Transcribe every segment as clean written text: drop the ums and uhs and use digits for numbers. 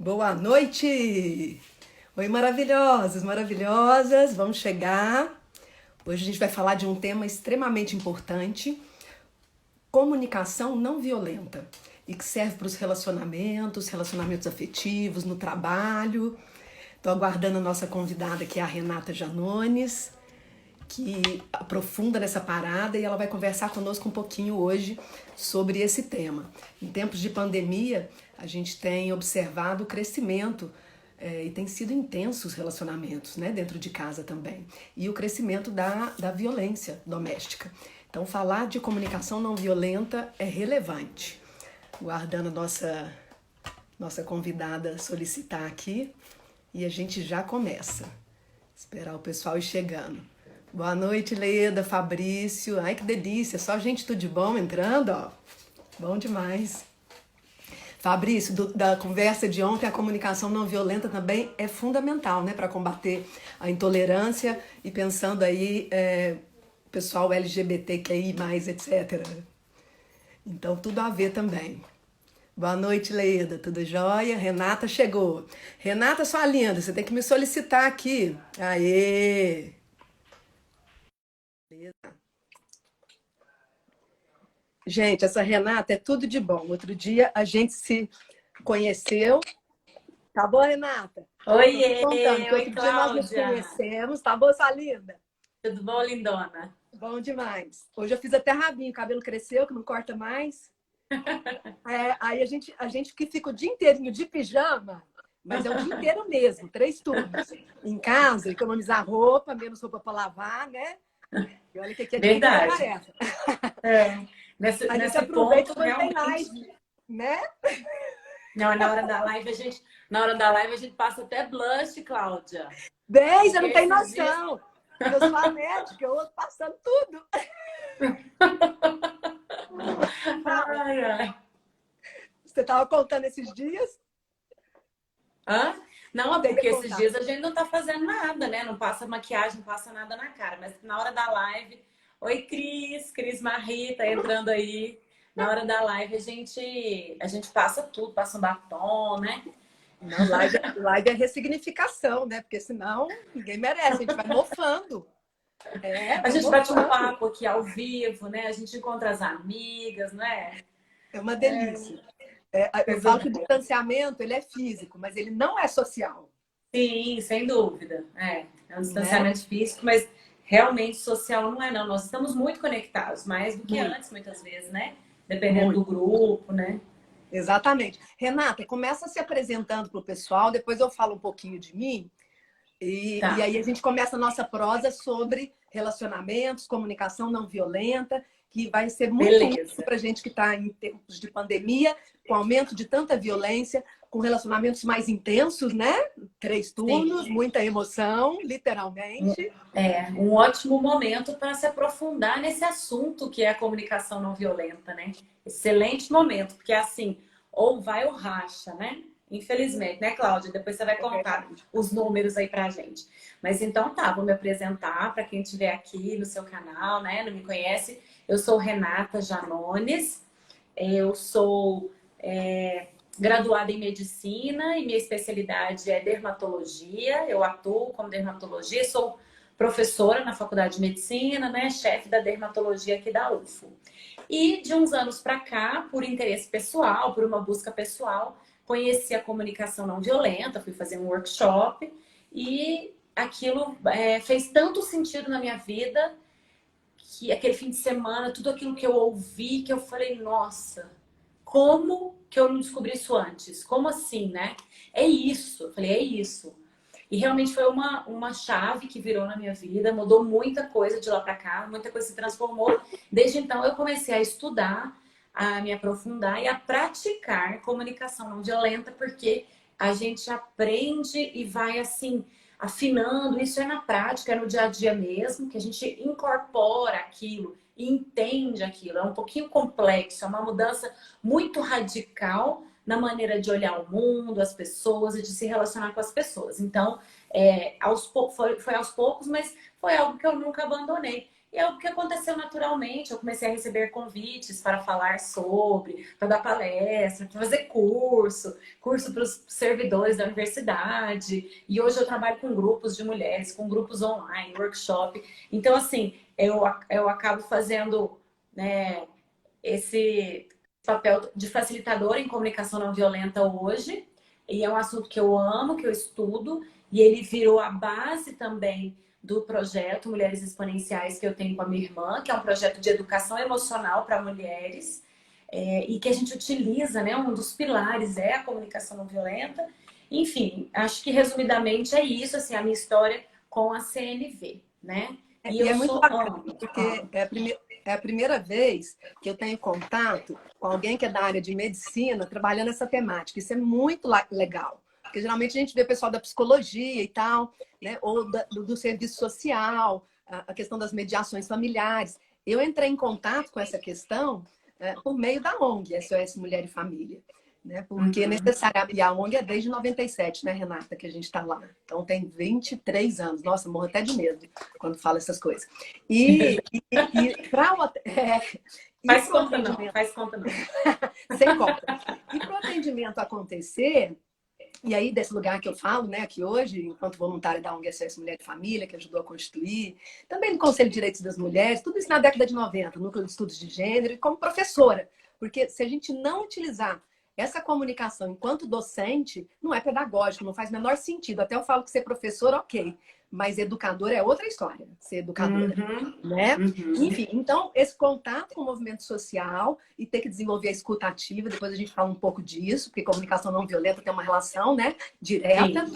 Boa noite! Oi, maravilhosos, maravilhosas, vamos chegar. Hoje a gente vai falar de um tema extremamente importante, comunicação não violenta, e que serve para os relacionamentos afetivos, no trabalho. Estou aguardando a nossa convidada, que é a Renata Janones, que aprofunda nessa parada e ela vai conversar conosco um pouquinho hoje sobre esse tema. Em tempos de pandemia, a gente tem observado o crescimento e tem sido intensos os relacionamentos, né, dentro de casa também. E o crescimento da violência doméstica. Então, falar de comunicação não violenta é relevante. Guardando a nossa convidada solicitar aqui e a gente já começa. Esperar o pessoal ir chegando. Boa noite, Leda, Fabrício. Ai, que delícia, só gente tudo de bom entrando, ó. Bom demais. Fabrício, da conversa de ontem, a comunicação não violenta também é fundamental, né, para combater a intolerância e pensando aí, pessoal LGBTQI+, etc. Então, tudo a ver também. Boa noite, Leda, tudo jóia? Renata chegou. Renata, sua linda, você tem que me solicitar aqui. Aê! Gente, essa Renata é tudo de bom. Outro dia a gente se conheceu. Tá bom, Renata? Tô te Oiê! contando que Oi, outro dia nós nos Cláudia! conhecemos. Tá bom, sua linda? Tudo bom, lindona? Bom demais. Hoje eu fiz até rabinho, o cabelo cresceu, que não corta mais. Aí a gente que fica o dia inteirinho de pijama, mas é o dia inteiro mesmo, 3 turnos. Em casa, economizar roupa, menos roupa para lavar, né? E olha que aqui é dividida a Verdade. tarefa. É. Nesse, A gente nesse aproveita ponto, quando tem realmente. live, né? Não, na hora da live a gente passa até blush, Cláudia. Bem, você Porque não tem esses dias. noção. Eu sou a médica, eu ando passando tudo. Fala, Ai, ai. você estava contando esses dias? Hã? Não, é Você ia porque esses contar. dias a gente não tá fazendo nada, né? Não passa maquiagem, não passa nada na cara. Mas na hora da live. Oi, Cris Marie, tá entrando aí. Na hora da live a gente passa tudo, passa um batom, né? Não, live é ressignificação, né? Porque senão ninguém merece, a gente vai mofando. A Vai gente bate um mofando. papo aqui ao vivo, né? A gente encontra as amigas, não é? É uma delícia. Eu Coisa falo que o boa. distanciamento ele é físico, mas ele não é social, Sim, sem dúvida. É um né? distanciamento físico, mas realmente social não é, não. Nós estamos muito conectados, mais do que Muito, antes, muitas vezes, né? Dependendo do muito. grupo, né? Exatamente. Renata, começa se apresentando para o pessoal, depois eu falo um pouquinho de mim. E Tá, aí a gente começa a nossa prosa sobre relacionamentos, comunicação não violenta, que vai ser muito útil beleza. para a gente que está em tempos de pandemia, com aumento de tanta violência, com relacionamentos mais intensos, né? 3 turnos, Sim. muita emoção, literalmente. Um ótimo momento para se aprofundar nesse assunto que é a comunicação não violenta, né? Excelente momento, porque assim, ou vai ou racha, né? Infelizmente, né, Cláudia? Depois você vai É contar verdade. os números aí pra gente. Mas então tá, vou me apresentar para quem estiver aqui no seu canal, né? Não me conhece. Eu sou Renata Janones, eu sou graduada em medicina e minha especialidade é dermatologia. Eu atuo como dermatologia, sou professora na faculdade de medicina, né, chefe da dermatologia aqui da UFO. E de uns anos para cá, por interesse pessoal, por uma busca pessoal, conheci a comunicação não violenta, fui fazer um workshop e aquilo fez tanto sentido na minha vida que aquele fim de semana, tudo aquilo que eu ouvi, que eu falei, nossa, como que eu não descobri isso antes? Como assim, né? É isso. Eu falei, é isso. E realmente foi uma chave que virou na minha vida, mudou muita coisa de lá para cá, muita coisa se transformou. Desde então eu comecei a estudar, a me aprofundar e a praticar comunicação não violenta, porque a gente aprende e vai assim afinando. Isso é na prática, é no dia a dia mesmo, que a gente incorpora aquilo e entende aquilo. É um pouquinho complexo, é uma mudança muito radical na maneira de olhar o mundo, as pessoas e de se relacionar com as pessoas. Então, foi aos poucos, mas foi algo que eu nunca abandonei. E é o que aconteceu naturalmente. Eu comecei a receber convites para falar sobre, para dar palestra, para fazer curso para os servidores da universidade. E hoje eu trabalho com grupos de mulheres, com grupos online, workshop. Então, assim, eu acabo fazendo, né, esse papel de facilitadora em comunicação não violenta hoje. E é um assunto que eu amo, que eu estudo. E ele virou a base também do projeto Mulheres Exponenciais que eu tenho com a minha irmã, que é um projeto de educação emocional para mulheres, e que a gente utiliza, né? Um dos pilares é a comunicação não violenta. Enfim, acho que resumidamente é isso, assim, a minha história com a CNV, né? E E eu é muito sou bacana, porque é a primeira vez que eu tenho contato com alguém que é da área de medicina trabalhando essa temática. Isso é muito legal. Porque geralmente a gente vê pessoal da psicologia e tal, né? Ou do serviço social, a questão das mediações familiares. Eu entrei em contato com essa questão por meio da ONG, SOS Mulher e Família. Né? Porque é necessário. E a ONG é desde 97, né, Renata, que a gente está lá. Então tem 23 anos. Nossa, morro até de medo quando falo essas coisas. Para Faz o conta não, atendimento. faz conta não. Sem conta. E para o atendimento acontecer, e aí desse lugar que eu falo, né, aqui hoje, enquanto voluntária da ONG SOS Mulher e Família, que ajudou a constituir, também no Conselho de Direitos das Mulheres, tudo isso na década de 90, Núcleo de Estudos de Gênero, e como professora. Porque se a gente não utilizar essa comunicação enquanto docente, não é pedagógico, não faz o menor sentido. Até eu falo que ser professor, ok, mas educador é outra história, ser educadora, né? Enfim, então, esse contato com o movimento social e ter que desenvolver a escuta ativa, depois a gente fala um pouco disso, porque comunicação não violenta tem uma relação, né, direta,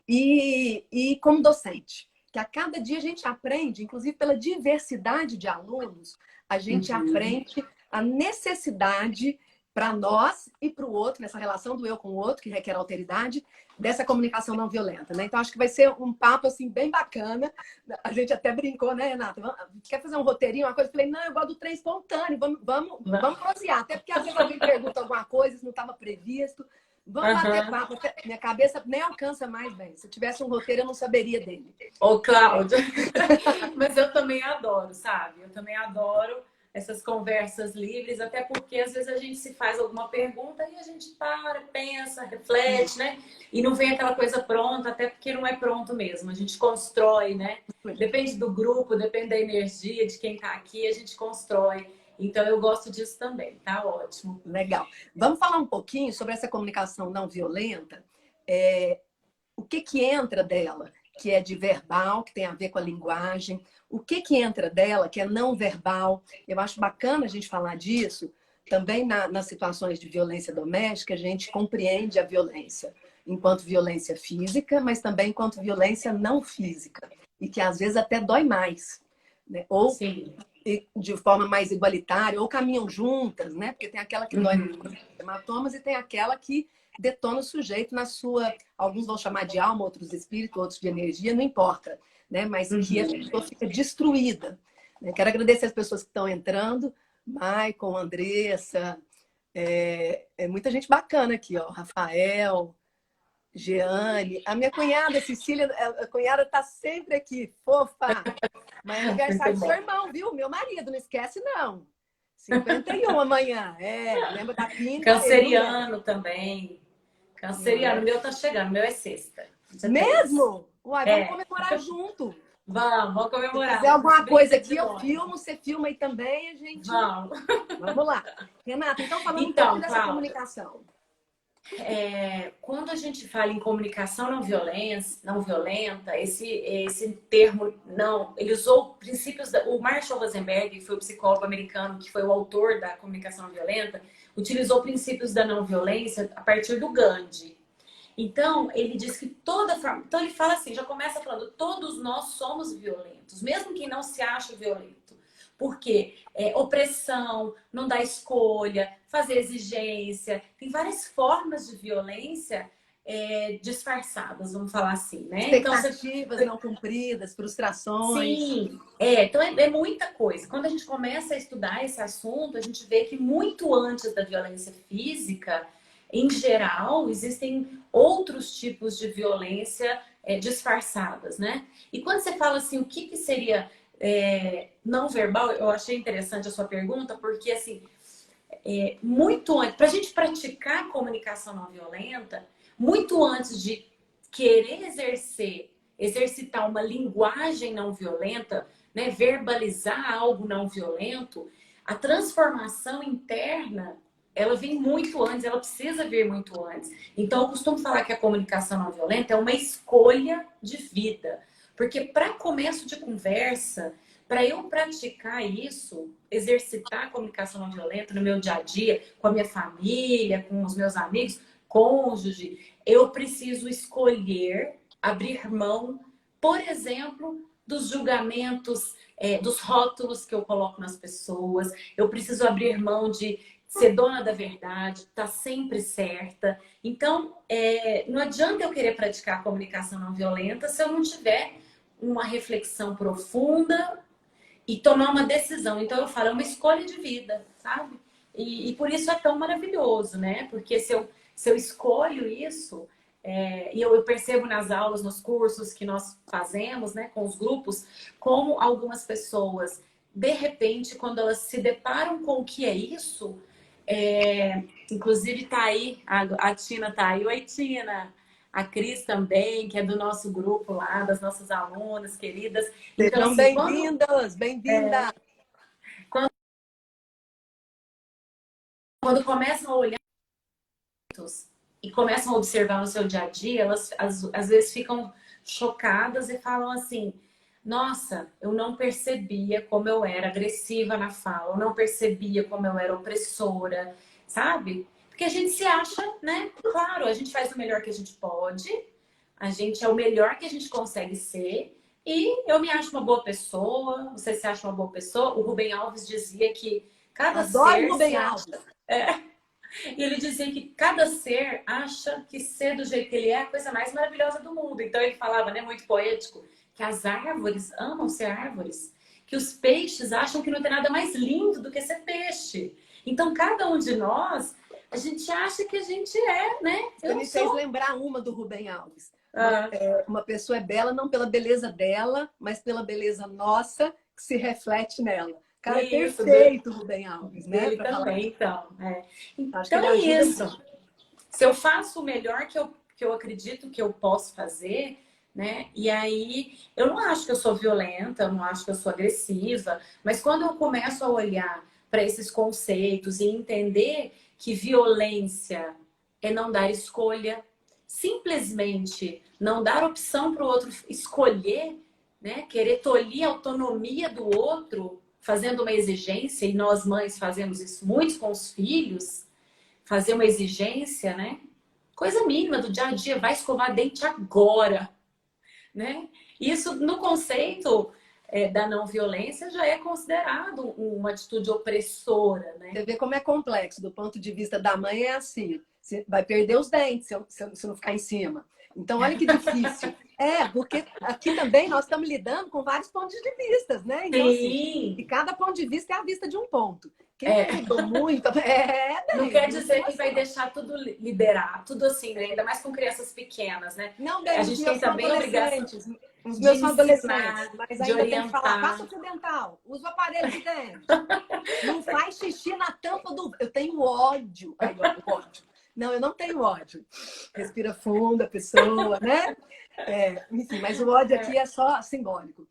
e como docente, que a cada dia a gente aprende, inclusive pela diversidade de alunos, a gente aprende a necessidade para nós e para o outro, nessa relação do eu com o outro, que requer alteridade, dessa comunicação não violenta, né? Então, acho que vai ser um papo, assim, bem bacana. A gente até brincou, né, Renata? Quer fazer um roteirinho, uma coisa? Eu falei, não, eu gosto do trem espontâneo, vamos prosear. Até porque às vezes alguém pergunta alguma coisa, isso não estava previsto. Vamos bater papo. Minha cabeça nem alcança mais, bem. Se eu tivesse um roteiro, eu não saberia dele. Ô, Cláudia, mas eu também adoro, sabe? Eu também adoro essas conversas livres, até porque às vezes a gente se faz alguma pergunta e a gente para, pensa, reflete, né? E não vem aquela coisa pronta, até porque não é pronto mesmo. A gente constrói, né? Depende do grupo, depende da energia de quem tá aqui, a gente constrói. Então eu gosto disso também, tá ótimo. Legal. Vamos falar um pouquinho sobre essa comunicação não violenta. O que entra dela, que é de verbal, que tem a ver com a linguagem, o que entra dela, que é não verbal. Eu acho bacana a gente falar disso. Também nas situações de violência doméstica, a gente compreende a violência enquanto violência física, mas também enquanto violência não física, e que às vezes até dói mais, né? Ou Sim. de forma mais igualitária, ou caminham juntas, né? Porque tem aquela que dói nos hematomas e tem aquela que detona o sujeito na sua, alguns vão chamar de alma, outros de espírito, outros de energia, não importa, né? Mas que a pessoa fica destruída. Né? Quero agradecer as pessoas que estão entrando, Maicon, Andressa, muita gente bacana aqui, ó, Rafael, Jeane, a minha cunhada, Cecília, a cunhada tá sempre aqui, fofa. Mas é aniversário do seu irmão, viu? Meu marido, não esquece, não. 51 amanhã. Lembra da pinta? Canceriano também. Canceriano, o meu tá chegando, o meu é sexta. Mesmo? Uai, vamos comemorar junto. Vamos comemorar. Se quiser alguma coisa aqui, eu filmo, você filma aí também, a gente. Vamos lá. Renata, então falando um pouquinho dessa comunicação. Quando a gente fala em comunicação não violenta, esse termo não, ele usou princípios o Marshall Rosenberg, que foi o psicólogo americano, que foi o autor da comunicação não violenta, utilizou princípios da não violência a partir do Gandhi. Então, ele diz que então ele fala assim, já começa falando, todos nós somos violentos, mesmo quem não se acha violento. Porque opressão, não dá escolha, fazer exigência, tem várias formas de violência disfarçadas, vamos falar assim, né? Expectativas não cumpridas, frustrações. Sim, então é muita coisa. Quando a gente começa a estudar esse assunto, a gente vê que muito antes da violência física, em geral, existem outros tipos de violência disfarçadas, né? E quando você fala assim, o que seria não verbal, eu achei interessante a sua pergunta, porque assim, muito antes, para a gente praticar comunicação não violenta, muito antes de querer exercitar uma linguagem não violenta, né, verbalizar algo não violento, a transformação interna, ela vem muito antes, ela precisa vir muito antes. Então, eu costumo falar que a comunicação não violenta é uma escolha de vida. Porque para começo de conversa, para eu praticar isso, exercitar a comunicação não violenta no meu dia a dia, com a minha família, com os meus amigos, cônjuge, eu preciso escolher abrir mão, por exemplo, dos julgamentos, dos rótulos que eu coloco nas pessoas. Eu preciso abrir mão de ser dona da verdade, estar sempre certa. Então, não adianta eu querer praticar a comunicação não violenta se eu não tiver uma reflexão profunda e tomar uma decisão. Então, eu falo, é uma escolha de vida, sabe? E por isso é tão maravilhoso, né? Porque se eu escolho isso, e eu percebo nas aulas, nos cursos que nós fazemos, né, com os grupos, como algumas pessoas, de repente, quando elas se deparam com o que é isso, inclusive tá aí, a Tina tá aí. Oi, Tina! A Cris também, que é do nosso grupo lá, das nossas alunas queridas. Então, Sejam assim, bem-vindas, bem-vindas. quando começam a olhar e começam a observar no seu dia a dia, elas às vezes ficam chocadas e falam assim: nossa, eu não percebia como eu era agressiva na fala, eu não percebia como eu era opressora, sabe? Porque a gente se acha, né? Claro, a gente faz o melhor que a gente pode, a gente é o melhor que a gente consegue ser. E eu me acho uma boa pessoa, você se acha uma boa pessoa. O Rubem Alves dizia que cada Adoro ser Rubem se acha. Alves. E ele dizia que cada ser acha que ser do jeito que ele é a coisa mais maravilhosa do mundo. Então ele falava, né, muito poético, que as árvores amam ser árvores, que os peixes acham que não tem nada mais lindo do que ser peixe. Então cada um de nós, a gente acha que a gente é, né? Você Eu me fez sou. lembrar uma do Rubem Alves. Ah, Uma pessoa é bela não pela beleza dela, mas pela beleza nossa que se reflete nela. Cara, é isso, perfeito o Rubem Alves, né? dele Para falar. também, então. Acho que Então ele é ajuda isso. muito. Se eu faço o melhor que eu acredito que eu posso fazer, né? E aí, eu não acho que eu sou violenta, eu não acho que eu sou agressiva, mas quando eu começo a olhar para esses conceitos e entender que violência é não dar escolha, simplesmente não dar opção para o outro escolher, né? Querer tolir a autonomia do outro, fazendo uma exigência, e nós mães fazemos isso muito com os filhos, fazer uma exigência, né? Coisa mínima do dia a dia, vai escovar dente agora, né? Isso no conceito da não violência já é considerado uma atitude opressora, né? Você vê como é complexo. Do ponto de vista da mãe, é assim: você vai perder os dentes se não ficar em cima. Então, olha que difícil. Porque aqui também nós estamos lidando com vários pontos de vista, né? Então, assim, e Sim, cada ponto de vista é a vista de um ponto. Quem me é. ajudou muito Não bem, quer não dizer sou que vai só. deixar tudo liberar, tudo assim, né? Ainda mais com crianças pequenas, né? Não, A bem, os gente tem meus são também a obrigação adolescentes. Os de meus são adolescentes, ensinar, mas de ainda tem que falar, passa orientar. o fio dental, usa o aparelho de dente. Não faz xixi na tampa do. Eu tenho ódio. Aí, ó, ódio. Não, eu não tenho ódio. Respira fundo a pessoa, né? Enfim, mas o ódio aqui é só simbólico.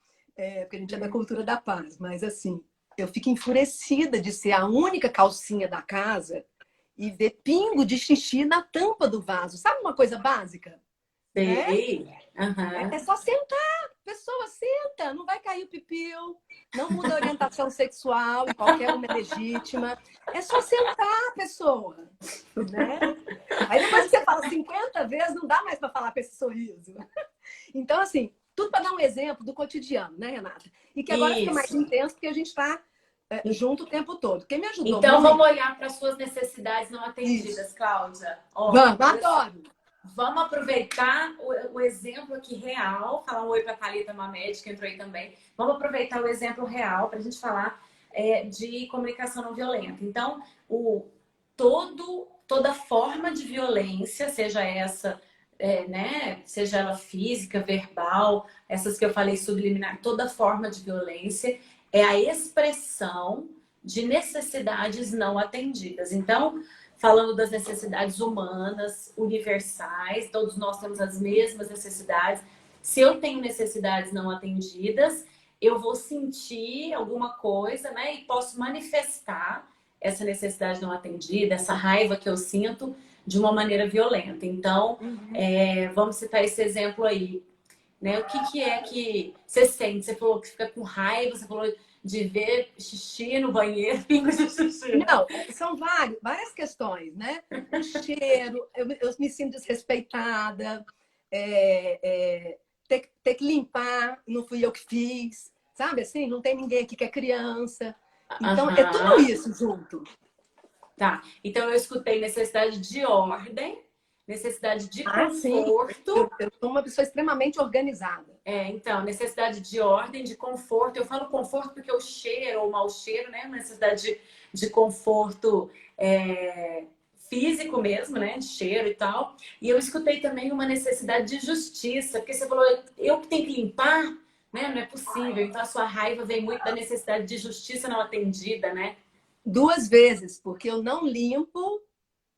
Porque a gente é da cultura da paz. Mas, assim, eu fico enfurecida de ser a única calcinha da casa e ver pingo de xixi na tampa do vaso. Sabe uma coisa básica? Né? Sei. É Aham. só sentar. Pessoa, senta. Não vai cair o pipiu. Não muda a orientação sexual e qualquer uma é legítima. É só sentar, pessoa. Né? Aí depois que você fala 50 vezes, não dá mais para falar com esse sorriso. Então, assim, tudo para dar um exemplo do cotidiano, né, Renata? E que agora fica mais Isso. intenso porque a gente está junto o tempo todo. Quem me ajudou Então, muito. vamos olhar para as suas necessidades não Isso. atendidas, Cláudia. Ó, Vamos, olha só. adoro. Vamos aproveitar o exemplo aqui real. Falar um oi para a Thalita Mamed, que entrou aí também. Vamos aproveitar o exemplo real para a gente falar de comunicação não violenta. Então, toda forma de violência, seja essa né? Seja ela física, verbal, essas que eu falei subliminar, toda forma de violência é a expressão de necessidades não atendidas. Então, falando das necessidades humanas, universais, todos nós temos as mesmas necessidades. Se eu tenho necessidades não atendidas, eu vou sentir alguma coisa, né? E posso manifestar essa necessidade não atendida, essa raiva que eu sinto de uma maneira violenta. Então, vamos citar esse exemplo aí, né? O que é que você sente? Você falou que fica com raiva, você falou de ver xixi no banheiro, pingo de xixi. Não, são várias questões, né? O cheiro, eu me sinto desrespeitada, ter que limpar, não fui eu que fiz, sabe assim? Não tem ninguém aqui que é criança. Então, é tudo isso junto. Tá, então eu escutei necessidade de ordem, necessidade de conforto. Sim. Eu sou uma pessoa extremamente organizada. Então, necessidade de ordem, de conforto. Eu falo conforto porque o cheiro ou o mau cheiro, né? Necessidade de conforto físico mesmo, né? De cheiro e tal. E eu escutei também uma necessidade de justiça, porque você falou, eu que tenho que limpar, né? Não é possível. Então, a sua raiva vem muito da necessidade de justiça não atendida, né? 2 vezes, porque eu não limpo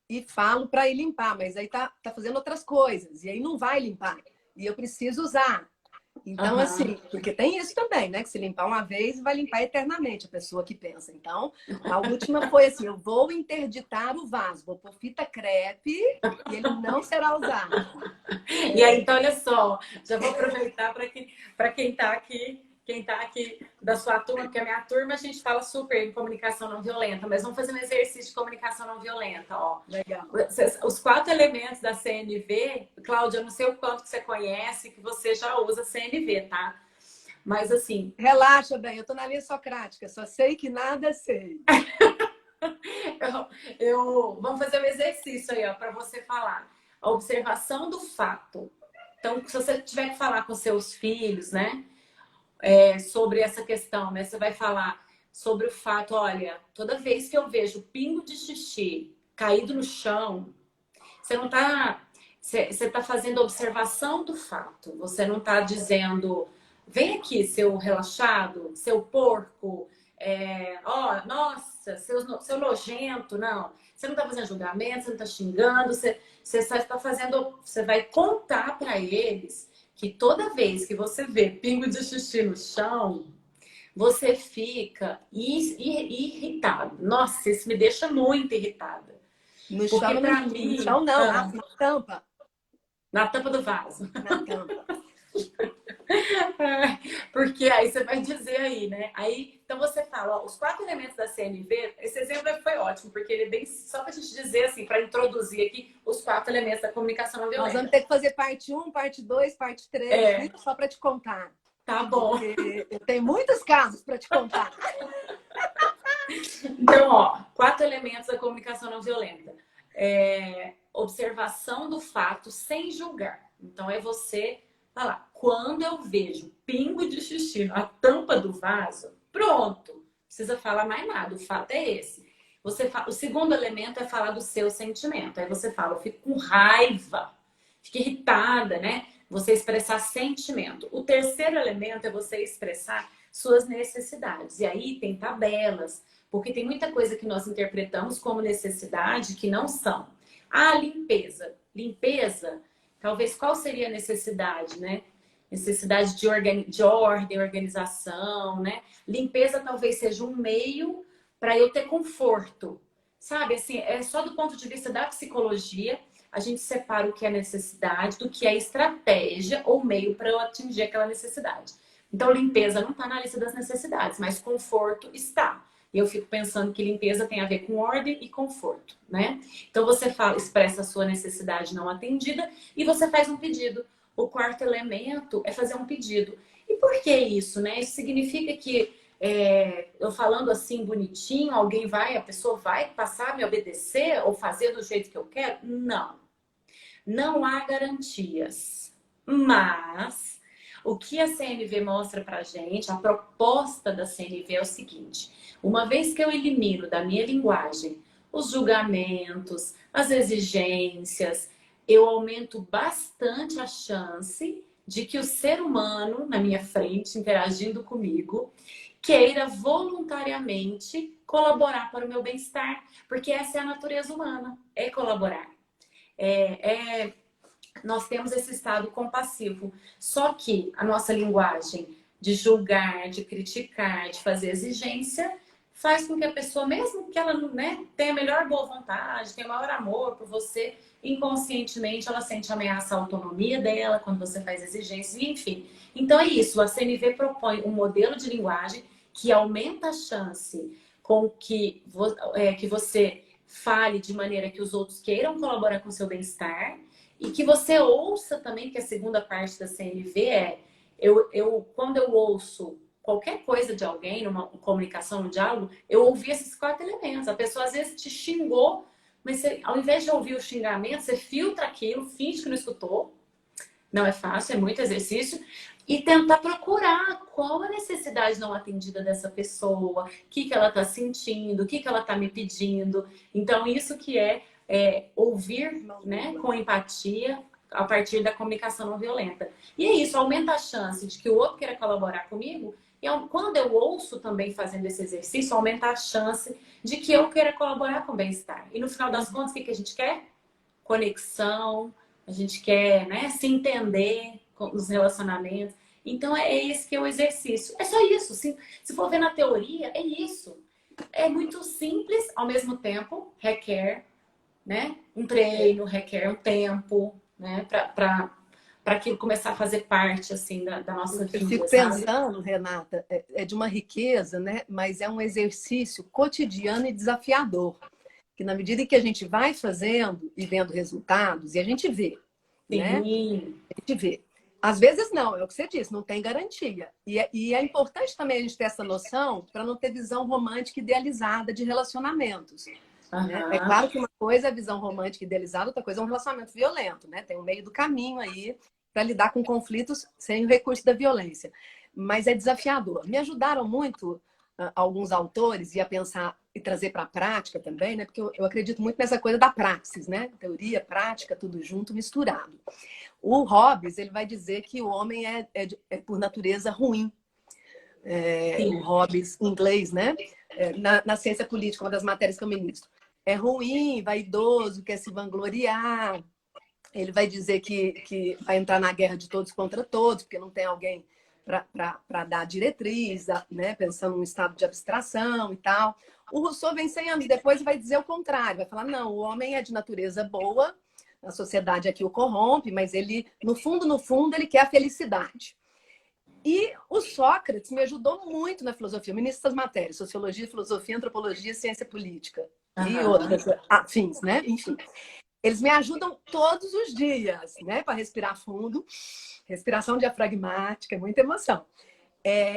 e falo para ir limpar, mas aí tá fazendo outras coisas, e aí não vai limpar, e eu preciso usar. Então, assim, porque tem isso também, né? Que se limpar uma vez, vai limpar eternamente a pessoa que pensa. Então, a última foi assim, eu vou interditar o vaso, vou pôr fita crepe e ele não será usado. E aí, então, olha só, já vou aproveitar para quem está aqui da sua turma, porque a minha turma a gente fala super em comunicação não violenta, mas vamos fazer um exercício de comunicação não violenta, ó. Legal. Os 4 elementos da CNV, Cláudia, eu não sei o quanto que você conhece, que você já usa CNV, tá? Mas assim... Relaxa, bem, eu tô na linha socrática, só sei que nada sei. Vamos fazer um exercício aí, ó, para você falar. A observação do fato. Então, se você tiver que falar com seus filhos, né? Sobre essa questão, né? Você vai falar sobre o fato, olha, toda vez que eu vejo pingo de xixi caído no chão, você não tá... Você tá fazendo observação do fato. Você não tá dizendo, vem aqui, seu relaxado, seu porco, nossa, seu nojento, não. Você não tá fazendo julgamento, você não tá xingando, você está fazendo... Você vai contar para eles que toda vez que você vê pingo de xixi no chão, você fica irritado. Nossa, isso me deixa muito irritada. No chão, no chão não, na tampa. Na tampa do vaso. Na tampa. Porque aí você vai dizer aí, né? Aí, então você fala, ó, os 4 elementos da CNV, esse exemplo foi ótimo, porque ele é bem, só pra gente dizer assim, para introduzir aqui os 4 elementos da comunicação não violenta. Nós vamos ter que fazer parte 1, parte 2, parte 3, só para te contar. Tá bom. Porque eu tenho muitos casos para te contar. Então, ó, 4 elementos da comunicação não violenta. Observação do fato sem julgar. Então, é você falar, quando eu vejo pingo de xixi na tampa do vaso, pronto, não precisa falar mais nada, o fato é esse. O segundo elemento é falar do seu sentimento. Aí você fala, eu fico com raiva, fico irritada, né? Você expressar sentimento. O terceiro elemento é você expressar suas necessidades. E aí tem tabelas, porque tem muita coisa que nós interpretamos como necessidade que não são. Limpeza. Limpeza, talvez qual seria a necessidade, né? Necessidade de ordem, organização, né? Limpeza talvez seja um meio para eu ter conforto. Sabe, assim, é só do ponto de vista da psicologia, a gente separa o que é necessidade do que é estratégia ou meio para eu atingir aquela necessidade. Então, limpeza não está na lista das necessidades, mas conforto está. E eu fico pensando que limpeza tem a ver com ordem e conforto, né? Então, você expressa a sua necessidade não atendida e você faz um pedido. O 4º elemento é fazer um pedido. E por que isso, né? Isso significa que eu falando assim bonitinho, a pessoa vai passar a me obedecer ou fazer do jeito que eu quero? Não. Não há garantias. Mas o que a CNV mostra pra gente, a proposta da CNV é o seguinte: uma vez que eu elimino da minha linguagem os julgamentos, as exigências, eu aumento bastante a chance de que o ser humano na minha frente, interagindo comigo, queira voluntariamente colaborar para o meu bem-estar, porque essa é a natureza humana, é colaborar. Nós temos esse estado compassivo. Só que a nossa linguagem de julgar, de criticar, de fazer exigência, faz com que a pessoa, mesmo que ela, né, tenha a melhor boa vontade, tenha maior amor por você, inconscientemente ela sente ameaça à autonomia dela quando você faz exigências, enfim. Então é isso, a CNV propõe um modelo de linguagem que aumenta a chance com que você fale de maneira que os outros queiram colaborar com o seu bem-estar e que você ouça também, que a segunda parte da CNV quando eu ouço qualquer coisa de alguém, numa comunicação, num diálogo, eu ouvi esses 4 elementos. A pessoa às vezes te xingou, mas você, ao invés de ouvir o xingamento, você filtra aquilo, finge que não escutou. Não é fácil, é muito exercício. E tentar procurar qual a necessidade não atendida dessa pessoa, o que ela está sentindo, o que ela está me pedindo. Então, isso que ouvir, né, com empatia a partir da comunicação não violenta. E é isso, aumenta a chance de que o outro queira colaborar comigo. E quando eu ouço também fazendo esse exercício, aumenta a chance de que eu queira colaborar com o bem-estar. E no final das contas, o que a gente quer? Conexão, a gente quer, né, se entender nos relacionamentos. Então é esse que é o exercício. É só isso. Se for ver na teoria, é isso. É muito simples, ao mesmo tempo requer, né, um treino, requer um tempo, né, para aquilo começar a fazer parte assim da nossa Eu vida, fico sabe? pensando, Renata, é de uma riqueza, né? Mas é um exercício cotidiano e desafiador. Que na medida em que a gente vai fazendo e vendo resultados, e a gente vê, né? Sim. A gente vê. Às vezes não, é o que você disse, não tem garantia. E é importante também a gente ter essa noção para não ter visão romântica idealizada de relacionamentos. Né? É Aham. claro que uma coisa é visão romântica idealizada, outra coisa é um relacionamento violento, né? Tem um meio do caminho aí para lidar com conflitos sem o recurso da violência. Mas é desafiador. Me ajudaram muito alguns autores e a pensar e trazer para a prática também, né? Porque eu acredito muito nessa coisa da praxis, né? Teoria, prática, tudo junto, misturado. O Hobbes, ele vai dizer que o homem é por natureza ruim. O Sim. Hobbes, em inglês, né? Na ciência política, uma das matérias que eu ministro. É ruim, vaidoso, quer se vangloriar. Ele vai dizer que vai entrar na guerra de todos contra todos, porque não tem alguém para dar diretriz, né? Pensando num estado de abstração e tal. O Rousseau vem 100 anos depois e vai dizer o contrário. Vai falar, não, o homem é de natureza boa, a sociedade aqui o corrompe, mas ele, no fundo, ele quer a felicidade. E o Sócrates me ajudou muito na filosofia. Eu ministro essas matérias, sociologia, filosofia, antropologia, ciência política e Aham. outras afins, né? Enfim. Eles me ajudam todos os dias, né? Para respirar fundo, respiração diafragmática, muita emoção.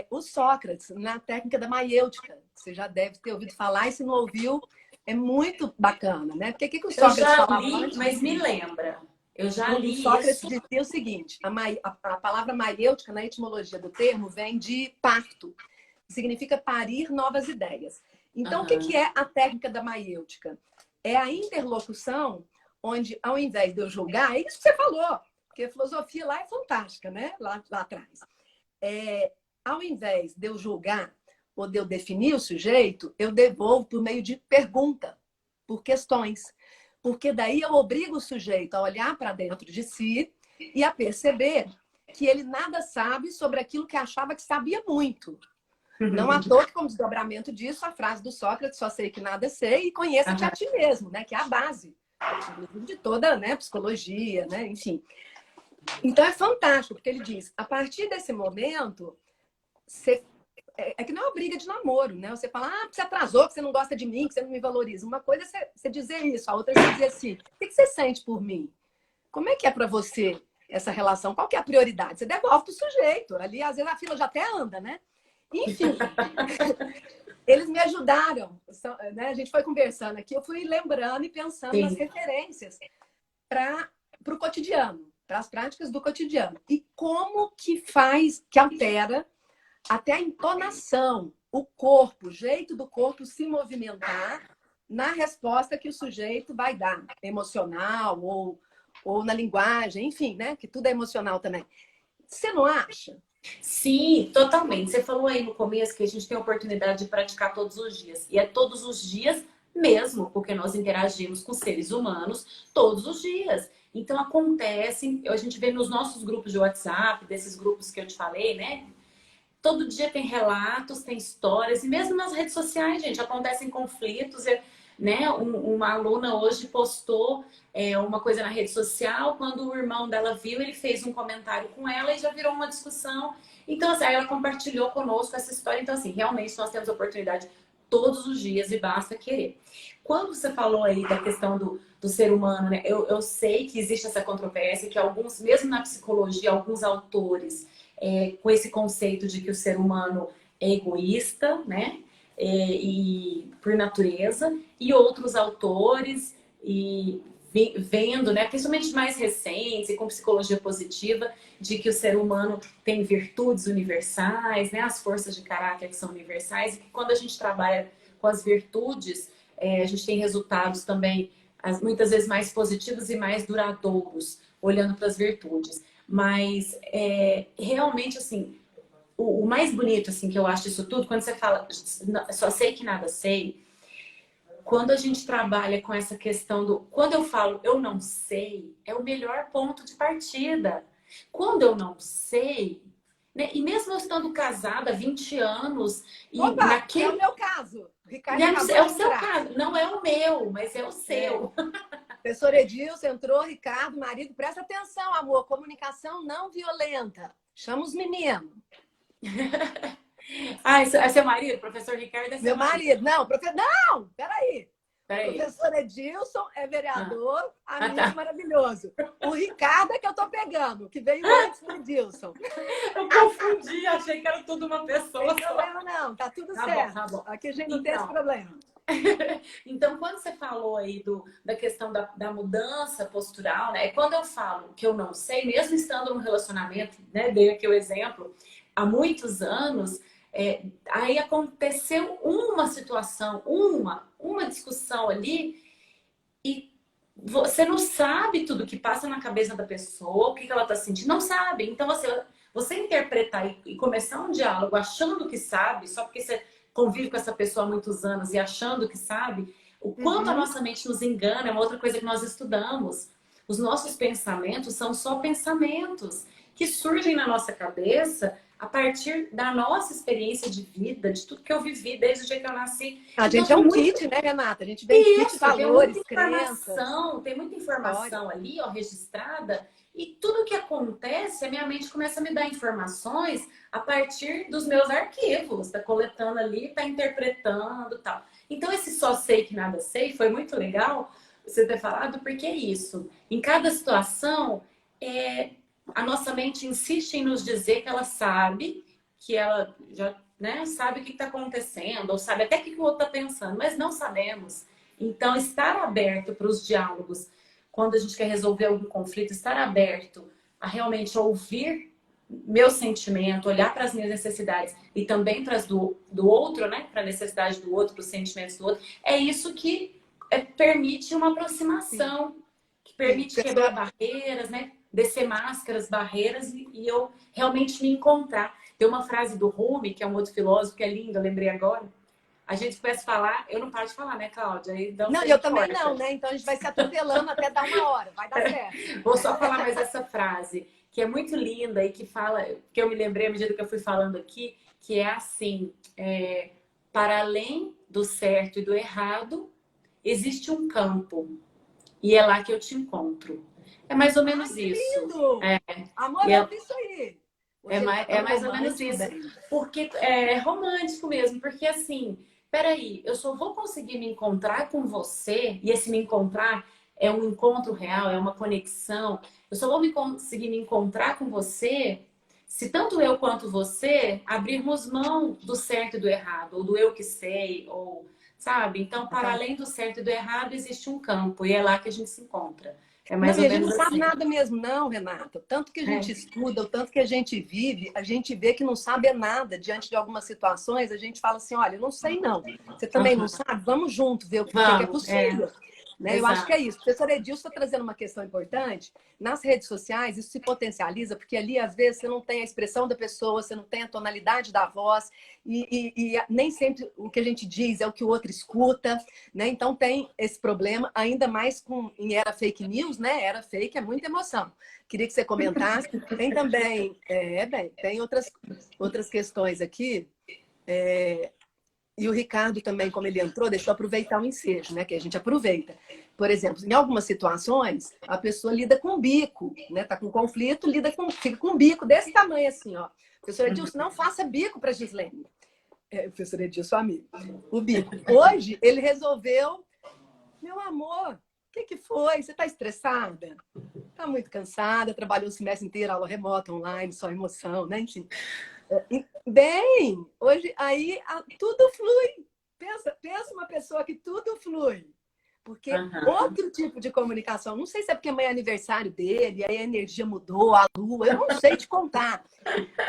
O Sócrates, na técnica da maiêutica, você já deve ter ouvido falar, e se não ouviu, é muito bacana, né? Porque o que o Eu Sócrates já falava li, antes mas me disso? lembra. Eu já O li Sócrates isso. dizia o seguinte: a palavra maiêutica, na etimologia do termo, vem de parto, que significa parir novas ideias. Então, o que Aham. é a técnica da maiêutica? É a interlocução onde, ao invés de eu julgar, é isso que você falou, porque a filosofia lá é fantástica, né? Lá atrás. Ao invés de eu julgar ou de eu definir o sujeito, eu devolvo por meio de pergunta, por questões. Porque daí eu obrigo o sujeito a olhar para dentro de si e a perceber que ele nada sabe sobre aquilo que achava que sabia muito. Não à toa que, como desdobramento disso, a frase do Sócrates, só sei que nada sei e conheça-te a Aham. ti mesmo, né? Que é a base, inclusive, de toda, né, psicologia, né? Enfim. Então é fantástico, porque ele diz, a partir desse momento, você que não é uma briga de namoro, né? Você fala, você atrasou, que você não gosta de mim, que você não me valoriza. Uma coisa é você dizer isso, a outra é você dizer assim, o que você sente por mim? Como é que é para você essa relação? Qual que é a prioridade? Você devolve para o sujeito. Ali, às vezes, a fila já até anda, né? Enfim, eles me ajudaram. Né? A gente foi conversando aqui, eu fui lembrando e pensando nas Sim. referências para o cotidiano, para as práticas do cotidiano. E como que faz, que altera até a entonação, o corpo, o jeito do corpo se movimentar na resposta que o sujeito vai dar, emocional ou na linguagem, enfim, né? Que tudo é emocional também. Você não acha? Sim, totalmente. Você falou aí no começo que a gente tem a oportunidade de praticar todos os dias. E é todos os dias mesmo, porque nós interagimos com seres humanos todos os dias. Então acontece, a gente vê nos nossos grupos de WhatsApp, desses grupos que eu te falei, né? Todo dia tem relatos, tem histórias, e mesmo nas redes sociais, gente, acontecem conflitos. Né? Uma aluna hoje postou uma coisa na rede social, quando o irmão dela viu, ele fez um comentário com ela e já virou uma discussão. Então, assim, aí ela compartilhou conosco essa história. Então, assim, realmente nós temos oportunidade todos os dias e basta querer. Quando você falou aí da questão do ser humano, né? Eu sei que existe essa controvérsia, que alguns, mesmo na psicologia, alguns autores com esse conceito de que o ser humano é egoísta, né? E por natureza, e outros autores e vendo, né, principalmente mais recentes e com psicologia positiva, de que o ser humano tem virtudes universais, né, as forças de caráter que são universais, e que quando a gente trabalha com as virtudes, a gente tem resultados também muitas vezes mais positivos e mais duradouros, olhando para as virtudes. Mas realmente, assim, o mais bonito, assim, que eu acho disso tudo, quando você fala só sei que nada sei, quando a gente trabalha com essa questão do... Quando eu falo eu não sei, é o melhor ponto de partida. Quando eu não sei, né? E mesmo eu estando casada há 20 anos, e Opa, naquele... é o meu caso. O Ricardo acabou É de o seu entrar. caso, não é o meu, mas é o seu. Professor Edilson entrou, Ricardo, marido, presta atenção, amor, comunicação não violenta. Chama os meninos. Ah, é seu marido? Professor Ricardo é seu Meu marido. Não, não, peraí. Peraí. Professor Edilson é Ah. vereador, amigo Tá. maravilhoso. O Ricardo é que eu tô pegando, que veio antes do Edilson. Eu confundi, achei que era tudo uma pessoa. Não tem problema não, tá tudo certo. Tá bom. Aqui a gente não tem esse problema. Então, quando você falou aí da questão da mudança postural, né? Quando eu falo que eu não sei, mesmo estando num relacionamento, né? Dei aqui o exemplo, há muitos anos, aí aconteceu uma situação, uma discussão ali, e você não sabe tudo que passa na cabeça da pessoa, o que ela está sentindo, não sabe. Então, você interpretar e começar um diálogo achando que sabe, só porque você convive com essa pessoa há muitos anos e achando que sabe, o quanto a nossa mente nos engana é uma outra coisa que nós estudamos. Os nossos pensamentos são só pensamentos que surgem na nossa cabeça a partir da nossa experiência de vida, de tudo que eu vivi desde o dia que eu nasci. A gente então, é um kit, né, Renata? A gente vem kit, valores, crenças. Tem muita informação ali, ó, registrada, e tudo que acontece, a minha mente começa a me dar informações a partir dos meus arquivos, tá coletando ali, tá interpretando, tal. Então esse só sei que nada sei foi muito legal você ter falado, porque é isso. Em cada situação, a nossa mente insiste em nos dizer que ela sabe, que ela já, né, sabe o que está acontecendo, ou sabe até o que o outro está pensando, mas não sabemos. Então, estar aberto para os diálogos, quando a gente quer resolver algum conflito, estar aberto a realmente ouvir meu sentimento, olhar para as minhas necessidades e também para as do outro, né, para a necessidade do outro, para os sentimentos do outro, é isso que permite uma aproximação, que permite quebrar barreiras, né? Descer máscaras, barreiras e eu realmente me encontrar. Tem uma frase do Rumi, que é um outro filósofo, que é lindo, eu lembrei agora. A gente começa a falar, eu não paro de falar, né, Cláudia? Então, não, eu também não, né? Então a gente vai se atropelando até dar uma hora, vai dar certo. Vou só falar mais essa frase, que é muito linda e que fala, que eu me lembrei à medida que eu fui falando aqui, que é assim, para além do certo e do errado, existe um campo. E é lá que eu te encontro. É mais ou menos isso. Lindo! Amor, eu vi isso aí. É mais ou menos isso. Porque é romântico mesmo. Porque assim, peraí, eu só vou conseguir me encontrar com você, e esse me encontrar é um encontro real, é uma conexão. Eu só vou conseguir me encontrar com você se tanto eu quanto você abrirmos mão do certo e do errado, ou do eu que sei, ou... Sabe? Então, para além do certo e do errado, existe um campo. E é lá que a gente se encontra. É mais ou menos assim. A gente não sabe nada mesmo, não, Renata. Tanto que a gente estuda, o tanto que a gente vive, a gente vê que não sabe nada diante de algumas situações. A gente fala assim, olha, eu não sei não. Você também não sabe? Vamos junto ver o que é possível. né? Eu acho que é exato. isso. O professor Edilson está trazendo uma questão importante. Nas redes sociais, isso se potencializa, porque ali, às vezes, você não tem a expressão da pessoa, você não tem a tonalidade da voz, e nem sempre o que a gente diz é o que o outro escuta, né? Então tem esse problema, ainda mais em era fake news, né? Era fake, é muita emoção. Queria que você comentasse. Tem também, bem, tem outras questões aqui. E o Ricardo também, como ele entrou, deixou aproveitar o ensejo, né? Que a gente aproveita. Por exemplo, em algumas situações, a pessoa lida com bico, né? Tá com conflito, fica com um bico desse tamanho assim, ó. Professor Edilson, não faça bico para Gislene. Professor Edilson, amigo. O bico. Hoje, ele resolveu, meu amor, o que foi? Você está estressada? Está muito cansada, trabalhou o semestre inteiro, aula remota, online, só emoção, né? Enfim. Bem, hoje aí tudo flui. Pensa uma pessoa que tudo flui. Porque Uhum. outro tipo de comunicação, não sei se é porque amanhã é aniversário dele, aí a energia mudou, a lua, eu não sei te contar.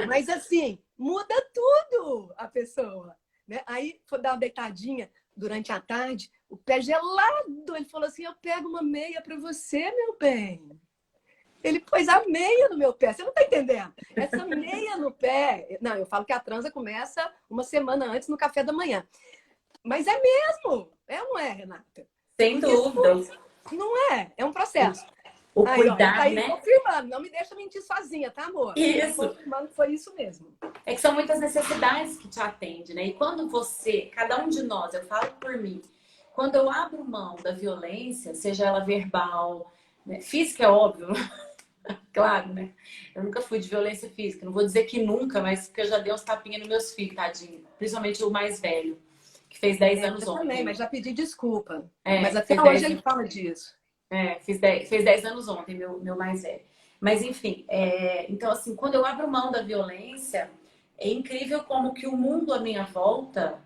Mas assim, muda tudo a pessoa. Né? Aí foi dar uma deitadinha durante a tarde, o pé gelado. Ele falou assim: eu pego uma meia para você, meu bem. Ele pôs a meia no meu pé. Você não está entendendo? Essa meia no pé. Não, eu falo que a transa começa uma semana antes no café da manhã. Mas é mesmo. É ou não é, Renata? Sem Porque dúvida. não é. É um processo. O Aí, ó, ele está cuidar, aí né? confirmando. Não me deixa mentir sozinha, tá, amor? Ele está Isso. confirmando que foi isso mesmo. É que são muitas necessidades que te atendem, né? E quando você, cada um de nós, eu falo por mim, quando eu abro mão da violência, seja ela verbal, né? Física é óbvio, claro, né? Eu nunca fui de violência física. Não vou dizer que nunca, mas porque eu já dei uns tapinhas nos meus filhos, tadinho. Principalmente o mais velho, que fez 10 anos Eu também, mas ontem. já pedi desculpa. Mas É, até fez hoje 10 ele fala disso. fez 10 anos ontem, meu mais velho. Mas enfim, então assim, quando eu abro mão da violência, é incrível como que o mundo à minha volta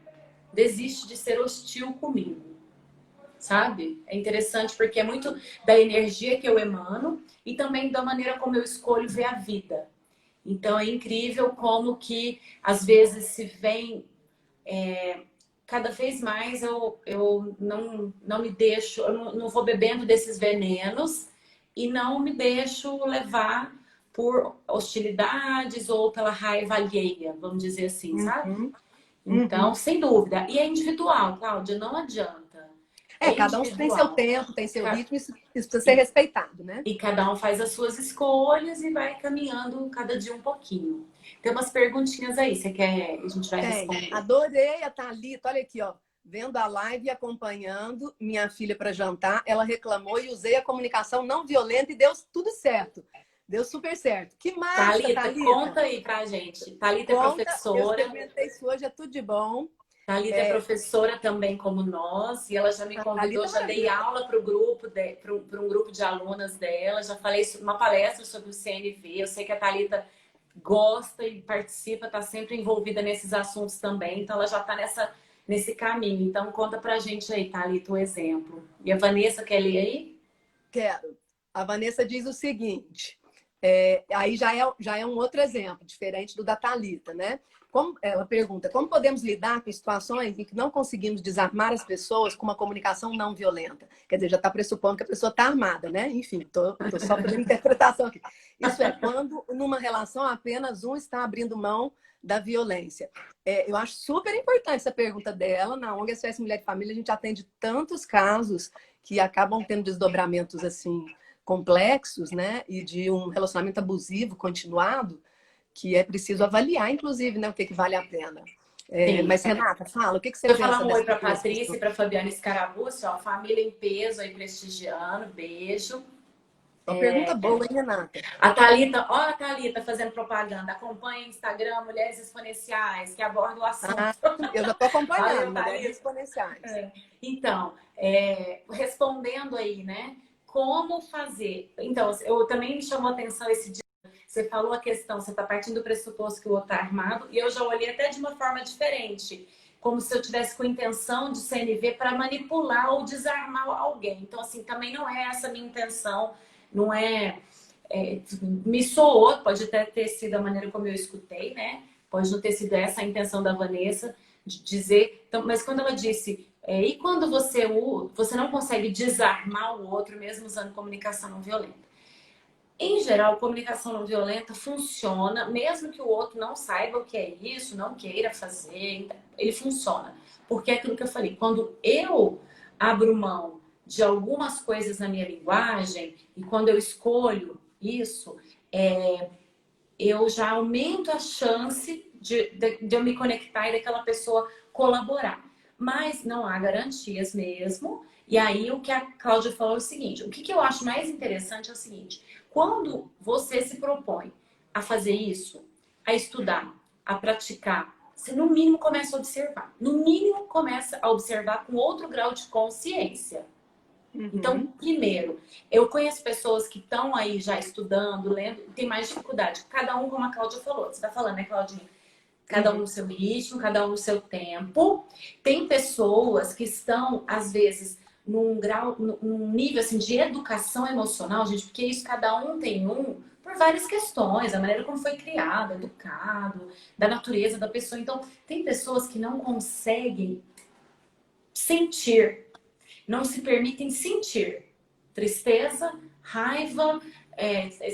desiste de ser hostil comigo, sabe? É interessante porque é muito da energia que eu emano e também da maneira como eu escolho ver a vida. Então é incrível como que às vezes se vem cada vez mais eu não me deixo, eu não vou bebendo desses venenos e não me deixo levar por hostilidades ou pela raiva alheia, vamos dizer assim, sabe? Uhum, Então, uhum. sem dúvida. E é individual, Cláudia, não adianta. É Cada um tem seu individual. tempo, tem seu ritmo, isso precisa ser respeitado, né? E cada um faz as suas escolhas e vai caminhando cada dia um pouquinho. Tem umas perguntinhas aí, você quer? A gente vai Tem. responder. Adorei a Thalita. Olha aqui, ó. Vendo a live e acompanhando minha filha para jantar, ela reclamou e usei a comunicação não violenta e deu tudo certo. Deu super certo. Que massa, Thalita, Thalita. conta aí pra gente. Thalita é Conta, eu professora. experimentei isso hoje, é tudo de bom. Thalita é professora também como nós e ela já me A convidou, Thalita é já dei maravilhosa. aula para o grupo, para um grupo de alunas dela, já falei uma palestra sobre o CNV. Eu sei que a Thalita gosta e participa, está sempre envolvida nesses assuntos também, então ela já está nesse caminho. Então conta pra gente aí, Thalita, o exemplo. E a Vanessa quer ler aí? Quero. A Vanessa diz o seguinte: aí já é um outro exemplo, diferente do da Thalita, né? Ela pergunta: como podemos lidar com situações em que não conseguimos desarmar as pessoas com uma comunicação não violenta? Quer dizer, já está pressupondo que a pessoa está armada, né? Enfim, tô só fazendo interpretação aqui. Isso é quando numa relação apenas um está abrindo mão da violência. Eu acho super importante essa pergunta dela. Na ONG SOS Mulher e Família, a gente atende tantos casos que acabam tendo desdobramentos assim complexos, né? E de um relacionamento abusivo continuado, que é preciso avaliar, inclusive, né? O que vale a pena. Sim. Mas, Renata, fala, o que você Deixa eu falar pensa um oi dessas para duas Patrícia e questões? para Fabiana Scarabucci, ó, família em peso aí prestigiando, beijo. Uma pergunta boa, hein, Renata? A Thalita, ó a Thalita fazendo propaganda. Acompanha o Instagram Mulheres Exponenciais, que aborda o Ah, assunto. eu já estou acompanhando, Valeu, Mulheres Thalita. Exponenciais. Então, respondendo aí, né? Como fazer? Então, eu também me chamou a atenção esse dia. Você falou a questão, você está partindo do pressuposto que o outro está armado, e eu já olhei até de uma forma diferente. Como se eu tivesse com intenção de CNV para manipular ou desarmar alguém. Então, assim, também não é essa a minha intenção, não me soou, pode até ter sido a maneira como eu escutei, né? Pode não ter sido essa a intenção da Vanessa de dizer. Então, mas quando ela disse E quando você não consegue desarmar o outro, mesmo usando comunicação não violenta? Em geral, comunicação não violenta funciona, mesmo que o outro não saiba o que é isso, não queira fazer, ele funciona. Porque é aquilo que eu falei, quando eu abro mão de algumas coisas na minha linguagem, e quando eu escolho isso, eu já aumento a chance de eu me conectar e daquela pessoa colaborar. Mas não há garantias mesmo. E aí o que a Cláudia falou é o seguinte: o que eu acho mais interessante é o seguinte: quando você se propõe a fazer isso, a estudar, a praticar, você no mínimo começa a observar. No mínimo começa a observar com outro grau de consciência. Então, primeiro, eu conheço pessoas que estão aí já estudando, lendo, e tem mais dificuldade. Cada um, como a Cláudia falou, você está falando, né, Claudinha? Cada um no seu ritmo, cada um no seu tempo. Tem pessoas que estão, às vezes, num grau, num nível assim, de educação emocional, gente, porque isso cada um tem por várias questões, a maneira como foi criado, educado, da natureza da pessoa. Então, tem pessoas que não conseguem sentir, não se permitem sentir tristeza, raiva,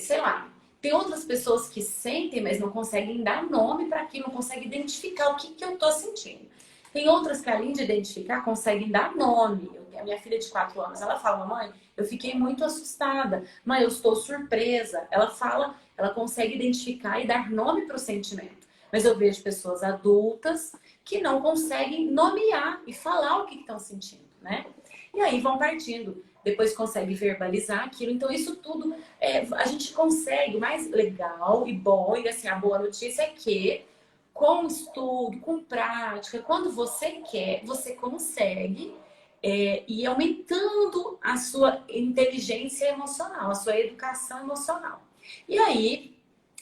sei lá. Tem outras pessoas que sentem, mas não conseguem dar nome para aquilo, não conseguem identificar o que eu estou sentindo. Tem outras que, além de identificar, conseguem dar nome. A minha filha de 4 anos, ela fala: mamãe, eu fiquei muito assustada. Mãe, eu estou surpresa. Ela fala, ela consegue identificar e dar nome para o sentimento. Mas eu vejo pessoas adultas que não conseguem nomear e falar o que estão sentindo, né? E aí vão partindo. Depois consegue verbalizar aquilo. Então, isso tudo a gente consegue. O mais legal e bom, e assim, a boa notícia é que com estudo, com prática, quando você quer, você consegue ir aumentando a sua inteligência emocional, a sua educação emocional. E aí,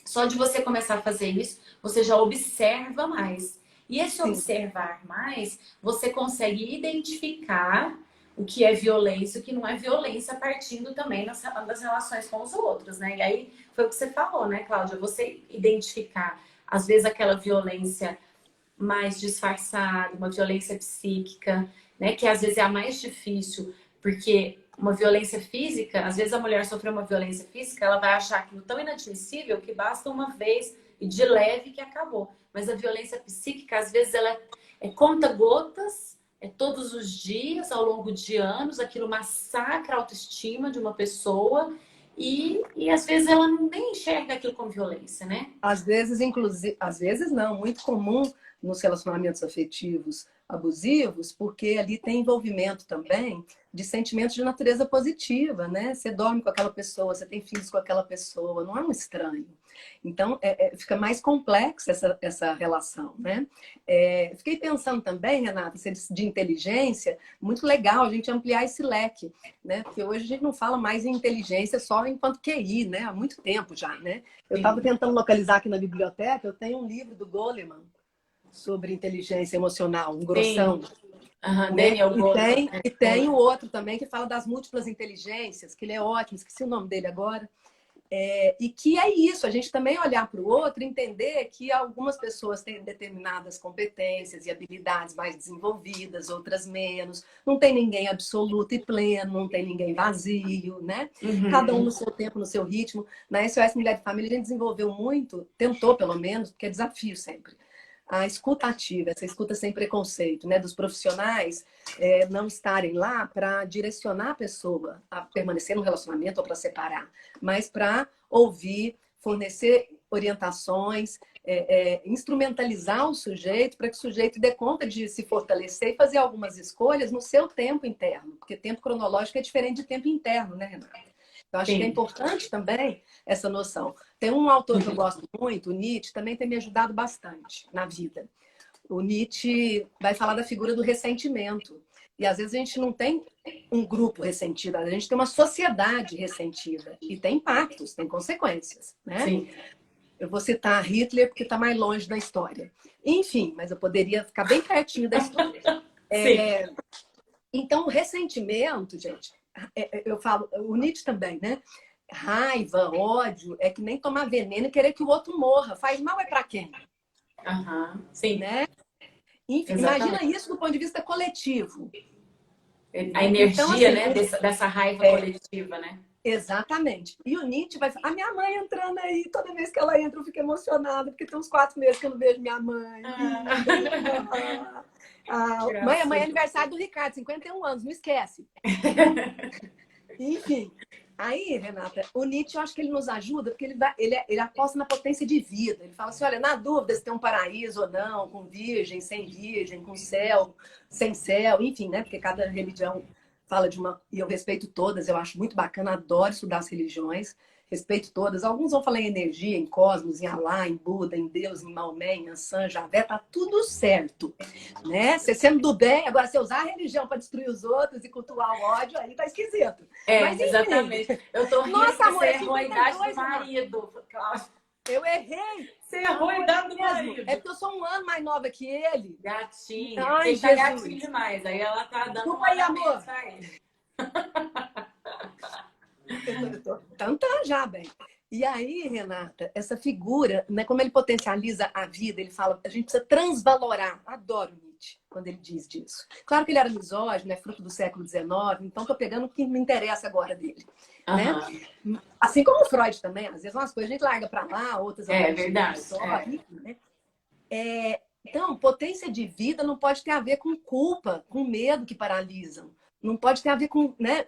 só de você começar a fazer isso, você já observa mais. E esse Sim. observar mais, você consegue identificar o que é violência e o que não é violência, partindo também das relações com os outros, né? E aí foi o que você falou, né, Cláudia? Você identificar, às vezes, aquela violência mais disfarçada, uma violência psíquica, né? Que às vezes é a mais difícil, porque uma violência física, às vezes a mulher sofreu uma violência física, ela vai achar aquilo tão inadmissível que basta uma vez e de leve que acabou. Mas a violência psíquica, às vezes, ela conta-gotas, todos os dias, ao longo de anos, aquilo massacra a autoestima de uma pessoa e às vezes ela nem enxerga aquilo como violência, né? Às vezes, inclusive, às vezes não, muito comum nos relacionamentos afetivos abusivos, porque ali tem envolvimento também de sentimentos de natureza positiva, né? Você dorme com aquela pessoa, você tem filhos com aquela pessoa, não é um estranho. Então, fica mais complexa essa relação, né? Fiquei pensando também, Renata, você disse de inteligência, muito legal a gente ampliar esse leque, né? Porque hoje a gente não fala mais em inteligência só enquanto QI, né? Há muito tempo já, né? Eu estava tentando localizar aqui na biblioteca, eu tenho um livro do Goleman sobre inteligência emocional, um grossão. Sim. Uhum, Né? Daniel Goleman. E tem o outro também que fala das múltiplas inteligências, que ele é ótimo, esqueci o nome dele agora. E que é isso, a gente também olhar para o outro e entender que algumas pessoas têm determinadas competências e habilidades mais desenvolvidas, outras menos. Não tem ninguém absoluto e pleno, não tem ninguém vazio, né? Cada um no seu tempo, no seu ritmo. Na SOS Mulher de Família, a gente desenvolveu muito, tentou pelo menos, porque é desafio sempre. A escuta ativa, essa escuta sem preconceito, né? Dos profissionais não estarem lá para direcionar a pessoa a permanecer no relacionamento ou para separar, mas para ouvir, fornecer orientações, instrumentalizar o sujeito para que o sujeito dê conta de se fortalecer e fazer algumas escolhas no seu tempo interno, porque tempo cronológico é diferente de tempo interno, né, Renata? Eu acho que é importante também essa noção. Tem um autor que eu gosto muito, o Nietzsche, também tem me ajudado bastante na vida. O Nietzsche vai falar da figura do ressentimento. E às vezes a gente não tem um grupo ressentido, a gente tem uma sociedade ressentida. E tem impactos, tem consequências, né? Sim. Eu vou citar Hitler porque está mais longe da história. Enfim, mas eu poderia ficar bem pertinho da história. Então, o ressentimento, gente, eu falo, o Nietzsche também, né? Raiva, ódio, é que nem tomar veneno e querer que o outro morra. Faz mal é para quem? Sim. Né? Enfim, imagina Exatamente. isso do ponto de vista coletivo. A Né? Então, energia, assim, né, dessa raiva é, coletiva, né? exatamente. E o Nietzsche vai falar, a minha mãe entrando aí, toda vez que ela entra eu fico emocionada, porque tem uns 4 meses que eu não vejo minha mãe. Ah, Mãe, amanhã é graças. aniversário do Ricardo, 51 anos, não esquece. Enfim, aí, Renata, o Nietzsche, eu acho que ele nos ajuda, porque ele aposta na potência de vida. Ele fala assim, olha, na dúvida se tem um paraíso ou não, com virgem, com céu, sem céu, enfim, né? Porque cada religião fala de uma... E eu respeito todas, eu acho muito bacana, adoro estudar as religiões, respeito todas. Alguns vão falar em energia, em cosmos, em Alá, em Buda, em Deus, em Maomé, em Ansan, Javé, tá tudo certo, né? Você sendo do bem, agora se usar a religião para destruir os outros e cultuar o ódio, aí tá esquisito. Mas enfim, Exatamente. Eu tô rindo nossa, porque amor, você é errou a idade do 52, Renato. marido, Cláudia. Eu errei. Você errou a Amor, idade do mesmo. É marido. porque eu sou um ano mais nova que ele. Gatinha. Ai, Ele tá gatinho Jesus. demais. Aí ela tá dando um Desculpa aí, ano a menos amor. pra ele. Eu tô tantã já, bem. E aí, Renata, essa figura, né, como ele potencializa a vida, ele fala, a gente precisa transvalorar. Adoro Nietzsche quando ele diz disso. Claro que ele era misógino, é fruto do século XIX, então tô pegando o que me interessa agora dele, né? Aham. Assim como o Freud também, às vezes umas coisas a gente larga para lá, outras a É gente verdade. absorve, enfim, né? Então, potência de vida não pode ter a ver com culpa, com medo que paralisam. Não pode ter a ver com, né,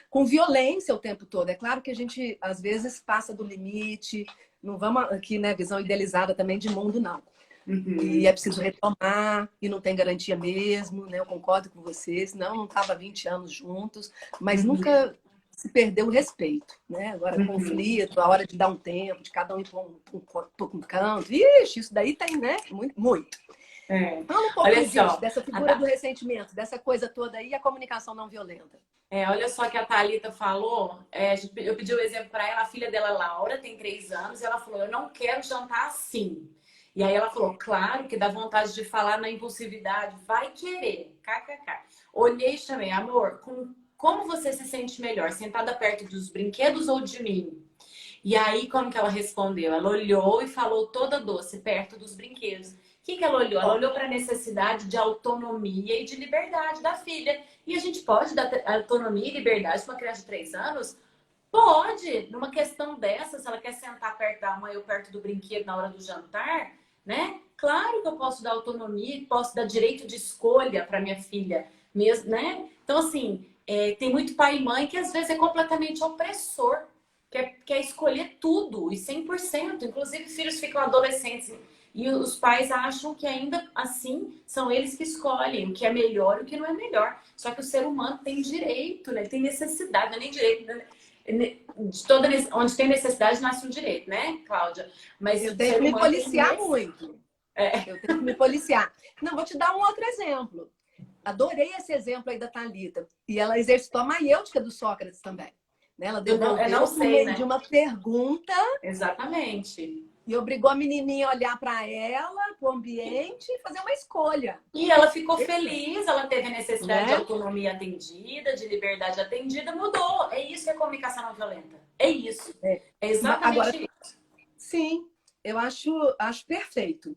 com violência o tempo todo. É claro que a gente, às vezes, passa do limite. Não vamos aqui, né, visão idealizada também de mundo, não. E é Uhum. preciso retomar, e não tem garantia mesmo, né? Eu concordo com vocês. Senão não estava 20 anos juntos, mas Uhum. nunca se perdeu o respeito, né? Agora, Uhum. conflito, a hora de dar um tempo, de cada um ir para um canto. Ixi, isso daí tem, né? Muito, muito. É. Fala um Olha pouquinho disso, só, dessa figura do ressentimento, dessa coisa toda aí, a comunicação não violenta. olha só que a Thalita falou. Eu pedi o exemplo para ela, a filha dela, Laura, tem 3 anos, e ela falou: eu não quero jantar assim. E aí ela falou: claro que dá vontade de falar na impulsividade, vai querer, kkk. Olhei e chamei: amor, como você se sente melhor, sentada perto dos brinquedos ou de mim? E aí, como que ela respondeu? Ela olhou e falou toda doce, perto dos brinquedos. O que que ela olhou? Ela Ó, olhou para a necessidade de autonomia e de liberdade da filha. E a gente pode dar autonomia e liberdade para uma criança de 3 anos? Pode! Numa questão dessa, se ela quer sentar perto da mãe ou perto do brinquedo na hora do jantar, né? Claro que eu posso dar autonomia, posso dar direito de escolha para minha filha, mesmo, né? Então, assim, tem muito pai e mãe que às vezes é completamente opressor, quer escolher tudo e 100%. Inclusive, filhos ficam adolescentes e os pais acham que ainda assim são eles que escolhem o que é melhor e o que não é melhor. Só que o ser humano tem direito, né? Ele tem necessidade, não é nem direito, né? Onde tem necessidade nasce o direito, né, Cláudia? Mas eu o tenho ser que me humano tem policiar muito. Eu tenho que me policiar. Não, vou te dar um outro exemplo. Adorei esse exemplo aí da Thalita. E ela exercitou a maiêutica do Sócrates também. Né? Ela eu não devolveu por sei, meio de né? uma pergunta Exatamente. e obrigou a menininha a olhar para ela, para o ambiente e fazer uma escolha. E ela ficou Perfeito. feliz, ela teve a necessidade de Né? autonomia atendida, de liberdade atendida, mudou. É isso que é comunicação não violenta. É isso. É. É Agora, exatamente isso. sim, eu acho perfeito.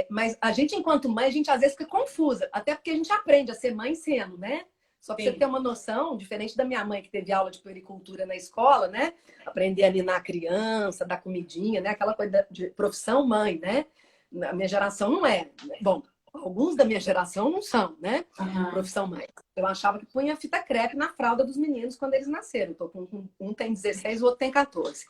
Mas a gente, enquanto mãe, a gente às vezes fica confusa, até porque a gente aprende a ser mãe sendo, né? Só para você ter Sim. uma noção, diferente da minha mãe, que teve aula de puericultura na escola, né? Aprender a ninar a criança, dar comidinha, né? Aquela coisa de profissão mãe, né? Na minha geração não é. Bom, alguns da minha geração não são, né? Uhum. Profissão mãe. Eu achava que punha fita crepe na fralda dos meninos quando eles nasceram. Um tem 16, o outro tem 14.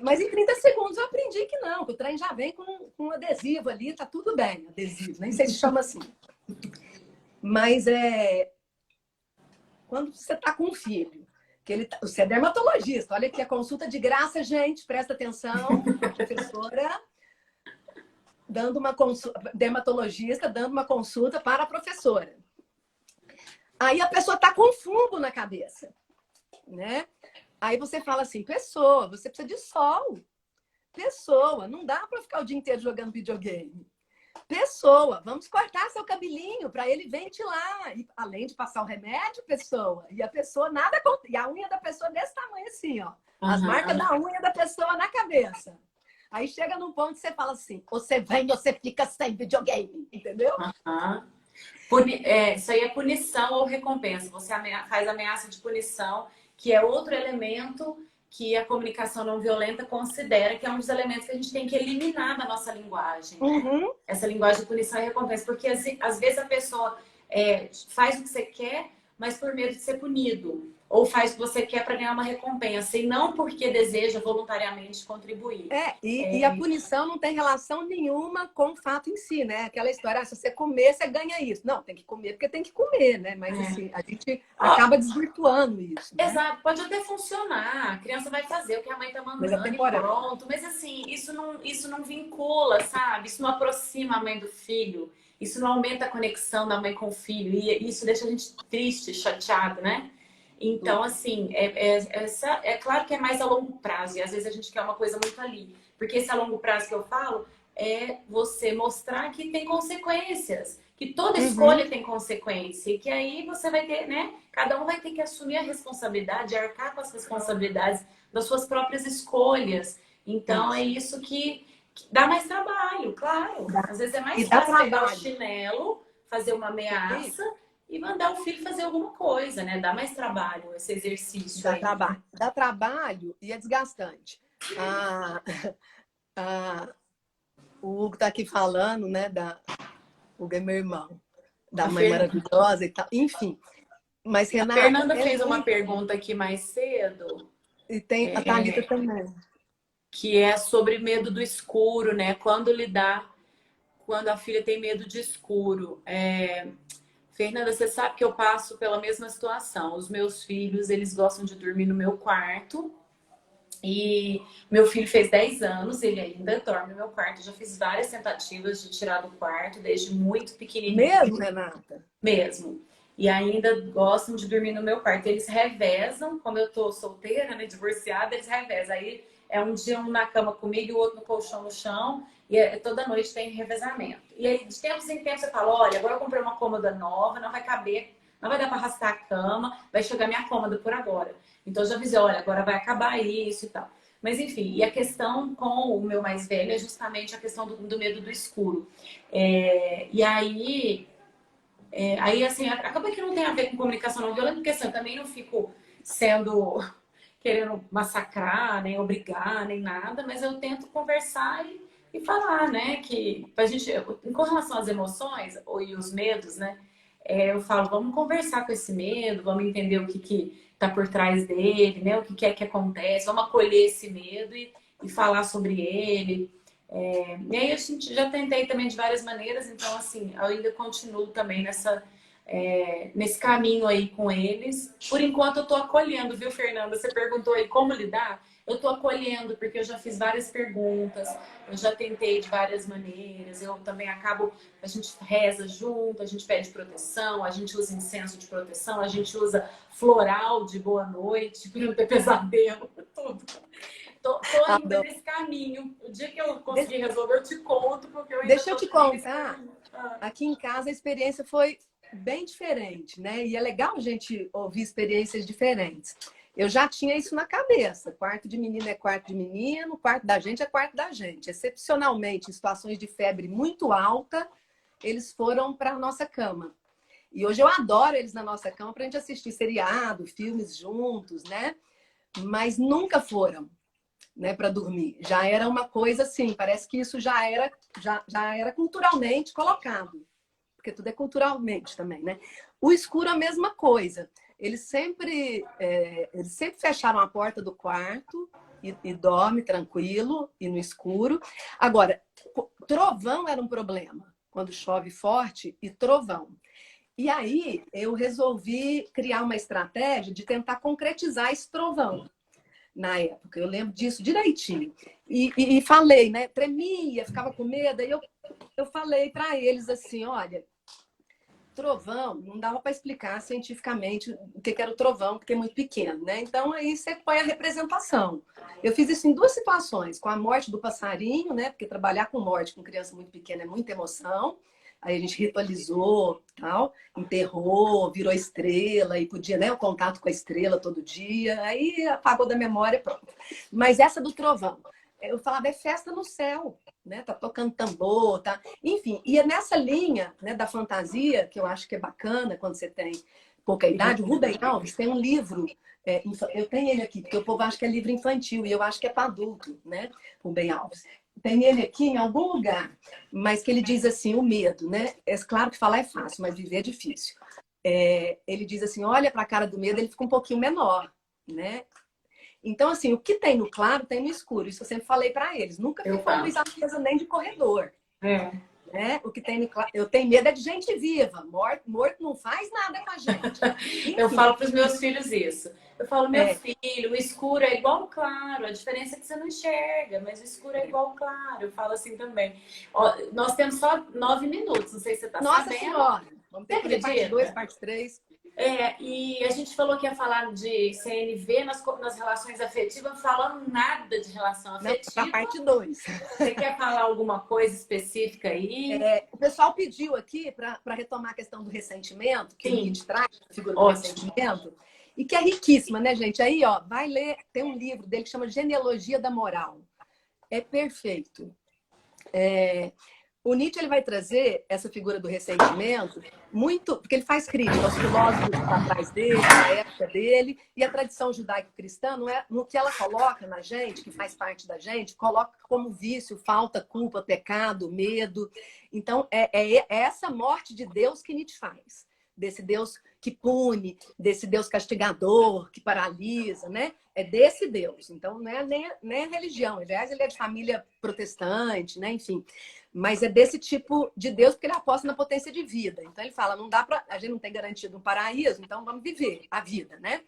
Mas em 30 segundos eu aprendi que não, que o trem já vem com adesivo ali, tá tudo bem, adesivo, nem sei se chama assim. Mas quando você tá com um filho, você é dermatologista, olha aqui a consulta de graça, gente, presta atenção, a professora dando uma consulta, dermatologista dando uma consulta para a professora. Aí a pessoa tá com fungo na cabeça, né? Aí você fala assim, pessoa, você precisa de sol. Pessoa, não dá para ficar o dia inteiro jogando videogame. Pessoa, vamos cortar seu cabelinho para ele ventilar. E, além de passar o remédio, pessoa. E a pessoa nada. E a unha da pessoa desse tamanho assim, ó. As marcas Uhum. da unha da pessoa na cabeça. Aí chega num ponto que você fala assim, você vem ou você fica sem videogame, entendeu? Aham. Isso aí é punição ou recompensa. Você faz ameaça de punição, que é outro elemento que a comunicação não violenta considera que é um dos elementos que a gente tem que eliminar da nossa linguagem, né? Uhum. Essa linguagem de punição e recompensa. Porque às vezes a pessoa faz o que você quer, mas por medo de ser punido. Ou faz o que você quer para ganhar uma recompensa, e não porque deseja voluntariamente contribuir. E a punição não tem relação nenhuma com o fato em si, né? Aquela história, se você comer, você ganha isso. Não, tem que comer porque tem que comer, né? Mas assim, a gente acaba desvirtuando isso, né? Exato, pode até funcionar. A criança vai fazer o que a mãe tá Mas é mandando e temporário. pronto. Mas assim, isso não vincula, sabe? Isso não aproxima a mãe do filho. Isso não aumenta a conexão da mãe com o filho. E isso deixa a gente triste, chateado, né? Então, assim, é claro que é mais a longo prazo. E às vezes a gente quer uma coisa muito ali. Porque esse a longo prazo que eu falo é você mostrar que tem consequências. Que toda escolha tem consequência. E que aí você vai ter, né? Cada um vai ter que assumir a responsabilidade, arcar com as responsabilidades das suas próprias escolhas. Então, é isso que dá mais trabalho, claro. Às vezes é mais E dá fácil pegar o trabalho. chinelo, fazer uma ameaça e mandar o filho fazer alguma coisa, né? Dá mais trabalho esse exercício Dá aí. trabalho. Dá trabalho e é desgastante. Ah, o Hugo tá aqui falando, né? O Hugo é meu irmão, da A, mãe Fer... maravilhosa e tal. Enfim. Mas, a Renata, Fernanda é fez uma muito. pergunta aqui mais cedo, E tem a Thalita também. que é sobre medo do escuro, né? Quando lidar quando a filha tem medo de escuro. Fernanda, você sabe que eu passo pela mesma situação. Os meus filhos, eles gostam de dormir no meu quarto. E meu filho fez 10 anos, ele ainda dorme no meu quarto. Eu já fiz várias tentativas de tirar do quarto, desde muito pequenininho Mesmo, Renata? mesmo. E ainda gostam de dormir no meu quarto. Eles revezam, como eu tô solteira, né, divorciada, eles revezam. Aí é um dia um na cama comigo e o outro no colchão no chão. E toda noite tem revezamento. E aí, de tempos em tempos, você fala: olha, agora eu comprei uma cômoda nova, não vai caber, não vai dar para arrastar a cama, vai chegar minha cômoda por agora. Então eu já avisei: olha, agora vai acabar isso e tal. Mas enfim, e a questão com o meu mais velho é justamente a questão do medo do escuro. E aí, assim, acaba que não tem a ver com comunicação não violenta, porque assim, eu também não fico sendo querendo massacrar, nem obrigar, nem nada, mas eu tento conversar e falar, né? Que a gente, com relação às emoções e os medos, né? Eu falo, vamos conversar com esse medo, vamos entender o que tá por trás dele, né? O que é que acontece, vamos acolher esse medo e falar sobre ele. E aí a gente já tentei também de várias maneiras, então assim, eu ainda continuo também nesse caminho aí com eles. Por enquanto eu tô acolhendo, viu, Fernanda? Você perguntou aí como lidar? Eu tô acolhendo, porque eu já fiz várias perguntas, eu já tentei de várias maneiras, eu também a gente reza junto, a gente pede proteção, a gente usa incenso de proteção, a gente usa floral de boa noite, para não ter pesadelo, tudo. Tô ainda Adoro. nesse caminho. O dia que eu conseguir resolver, eu te conto, porque eu ainda Deixa eu tô te também nesse contar. caminho. Aqui em casa a experiência foi bem diferente, né? E é legal a gente ouvir experiências diferentes. Eu já tinha isso na cabeça. Quarto de menino é quarto de menino, quarto da gente é quarto da gente. Excepcionalmente, em situações de febre muito alta, eles foram para a nossa cama. E hoje eu adoro eles na nossa cama para a gente assistir seriado, filmes juntos, né? Mas nunca foram, né, para dormir. Já era uma coisa assim, parece que isso já era culturalmente colocado, porque tudo é culturalmente também, né? O escuro a mesma coisa. Eles sempre fecharam a porta do quarto e dorme tranquilo e no escuro. Agora, trovão era um problema quando chove forte e trovão. E aí eu resolvi criar uma estratégia de tentar concretizar esse trovão na época. Eu lembro disso direitinho. E falei, né? Tremia, ficava com medo. Aí eu falei para eles assim: olha, trovão, não dava para explicar cientificamente o que era o trovão, porque é muito pequeno, né? Então aí você põe a representação. Eu fiz isso em duas situações: com a morte do passarinho, né? Porque trabalhar com morte com criança muito pequena é muita emoção. Aí a gente ritualizou, tal, enterrou, virou estrela e podia, né, o contato com a estrela todo dia. Aí apagou da memória, pronto. Mas essa do trovão, eu falava, é festa no céu, né? Tá tocando tambor, tá? Enfim, e é nessa linha, né, da fantasia, que eu acho que é bacana quando você tem pouca idade. O Rubem Alves tem um livro, eu tenho ele aqui, porque o povo acha que é livro infantil, e eu acho que é para adulto, né? Rubem Alves. Tem ele aqui em algum lugar, mas que ele diz assim, o medo, né? É claro que falar é fácil, mas viver é difícil. Ele diz assim, olha para a cara do medo, ele fica um pouquinho menor, né? Então, assim, o que tem no claro tem no escuro. Isso eu sempre falei para eles. Nunca Eu ficou falo. luz acesa nem de corredor. É. Né? O que tem no claro... Eu tenho medo é de gente viva. Morto não faz nada com a gente. Eu Enfim, falo para os meus filhos isso. Eu falo, meu é, filho, o escuro é igual ao claro. A diferença é que você não enxerga, mas o escuro é igual ao claro. Eu falo assim também. Ó, nós temos só 9 minutos. Não sei se você está Nossa sabendo. Senhora! Vamos ter Você que fazer parte 2, acredita? parte 3. E a gente falou que ia falar de CNV nas relações afetivas, não falando nada de relação Não, para afetiva. parte 2. Você quer falar alguma coisa específica aí? O pessoal pediu aqui para retomar a questão do ressentimento, que o Sim, Nietzsche traz, a figura do ótimo. ressentimento, e que é riquíssima, né, gente? Aí, ó, vai ler, tem um livro dele que chama Genealogia da Moral. É perfeito. O Nietzsche ele vai trazer essa figura do ressentimento muito, porque ele faz crítica aos filósofos que estão atrás dele, na época dele, e a tradição judaico-cristã, não é, no que ela coloca na gente, que faz parte da gente, coloca como vício, falta, culpa, pecado, medo. Então, é essa morte de Deus que Nietzsche faz. Desse Deus que pune, desse Deus castigador, que paralisa, né? É desse Deus. Então, não é nem a religião. Aliás, ele é de família protestante, né? Enfim. Mas é desse tipo de Deus porque ele aposta na potência de vida. Então, ele fala, não dá para... A gente não tem garantido um paraíso, então vamos viver a vida, né?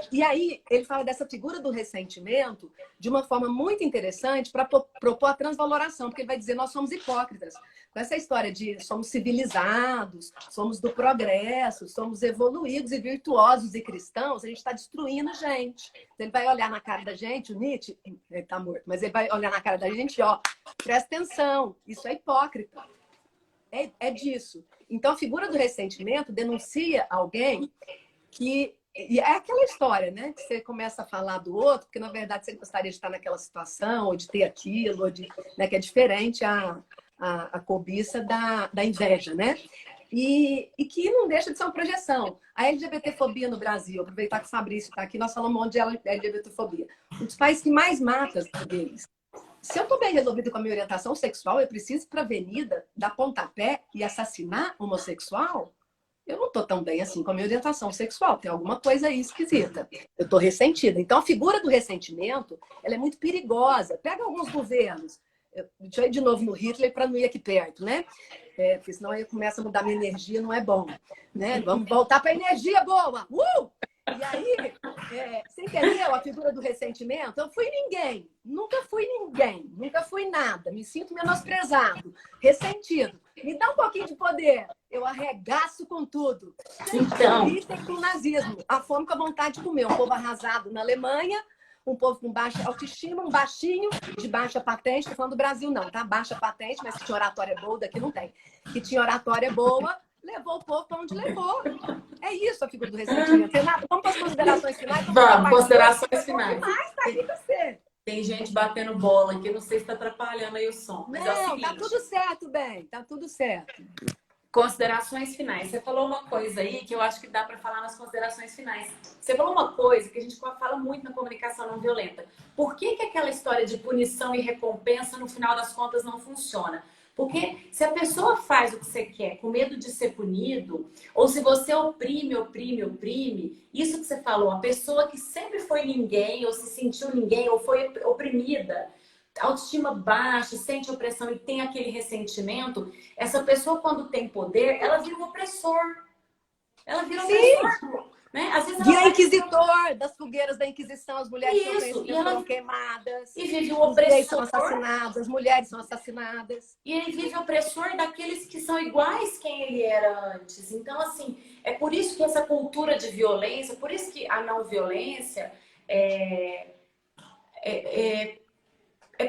E aí, ele fala dessa figura do ressentimento de uma forma muito interessante para propor a transvaloração, porque ele vai dizer, nós somos hipócritas. Com essa história de somos civilizados, somos do progresso, somos evoluídos e virtuosos e cristãos, a gente está destruindo gente. Então, ele vai olhar na cara da gente, o Nietzsche, ele está morto, mas ele vai olhar na cara da gente, ó, presta atenção, isso é hipócrita. É disso. Então, a figura do ressentimento denuncia alguém que... E é aquela história, né? Que você começa a falar do outro, porque na verdade você gostaria de estar naquela situação, ou de ter aquilo, ou de, né? Que é diferente a cobiça da inveja, né? E que não deixa de ser uma projeção. A LGBTfobia no Brasil, aproveitar que o Fabrício está aqui, nós falamos um monte de LGBTfobia. Um dos países que mais mata gays. Se eu estou bem resolvida com a minha orientação sexual, eu preciso ir para a avenida, dar pontapé e assassinar homossexual? Eu não estou tão bem assim com a minha orientação sexual. Tem alguma coisa aí esquisita. Eu estou ressentida. Então, a figura do ressentimento, ela é muito perigosa. Pega alguns governos. Deixa eu ir de novo no Hitler para não ir aqui perto, né? Porque senão aí começa a mudar minha energia, não é bom. Né? Vamos voltar para a energia boa! E aí, você entendeu a figura do ressentimento? Eu fui ninguém. Nunca fui ninguém. Nunca fui nada. Me sinto menosprezado. Ressentido. Me dá um pouquinho de poder. Eu arregaço com tudo. Então, Hitler com o nazismo. A fome com a vontade de comer. Um povo arrasado na Alemanha. Um povo com baixa autoestima, um baixinho de baixa patente. Estou falando do Brasil, não, tá? Baixa patente, mas que tinha oratória boa, daqui não tem. Que tinha oratória boa, levou o povo para onde levou. É isso a figura do ressentimento. Renato, vamos para as considerações finais? vamos, considerações finais. Mas tá aqui com você. Tem gente batendo bola aqui, não sei se está atrapalhando aí o som. Mas é o Não, seguinte, tá tudo certo, bem. Tá tudo certo. considerações finais. Você falou uma coisa aí que eu acho que dá para falar nas considerações finais. Você falou uma coisa que a gente fala muito na comunicação não violenta. Por que aquela história de punição e recompensa, no final das contas, não funciona? Porque se a pessoa faz o que você quer com medo de ser punido, ou se você oprime, isso que você falou, a pessoa que sempre foi ninguém, ou se sentiu ninguém, ou foi oprimida, autoestima baixa, sente opressão e tem aquele ressentimento, essa pessoa, quando tem poder, ela vira um opressor. Ela vira um opressor. Né? Às vezes Vira inquisitor das fogueiras da Inquisição, as mulheres foram queimadas, e vive o os gays são opressor. assassinados, as mulheres são assassinadas. E ele vive opressor daqueles que são iguais quem ele era antes. Então, assim, é por isso que essa cultura de violência, por isso que a não violência é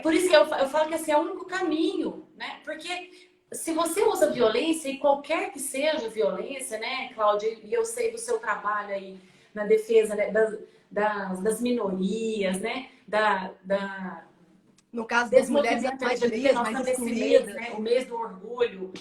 por isso que eu falo que esse é o único caminho, né? Porque se você usa violência, e qualquer que seja violência, né, Cláudia, e eu sei do seu trabalho aí na defesa, né, das minorias, né, No caso das desse mulheres movimento mais LGBT, frias, nós mais estamos nesse mês, excluídas. né? O mês do orgulho,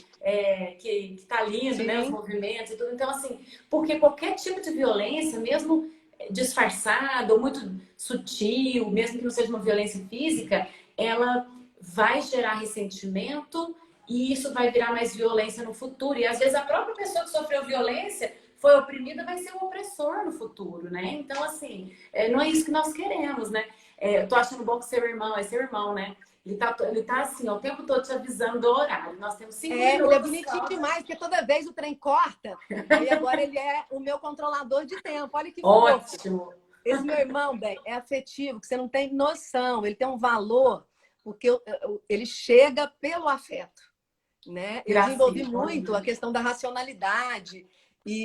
que tá lindo, né? Os Sim. movimentos e tudo. Então, assim, porque qualquer tipo de violência, mesmo disfarçada ou muito sutil, mesmo que não seja uma violência física, ela vai gerar ressentimento e isso vai virar mais violência no futuro. E às vezes a própria pessoa que sofreu violência foi oprimida, vai ser o opressor no futuro, né? Então, assim, não é isso que nós queremos, né? Eu tô achando bom que seu irmão é seu irmão, né? Ele tá assim, ó, o tempo todo te avisando do horário. Nós temos 5 Ele é minutos, bonitinho Cláudia. demais, porque toda vez o trem corta. Aí agora ele é o meu controlador de tempo. Olha que fofo. Ótimo. Esse meu irmão, bem, é afetivo, que você não tem noção. Ele tem um valor, porque ele chega pelo afeto, né? Eu desenvolvi Gracinha. muito a questão da racionalidade,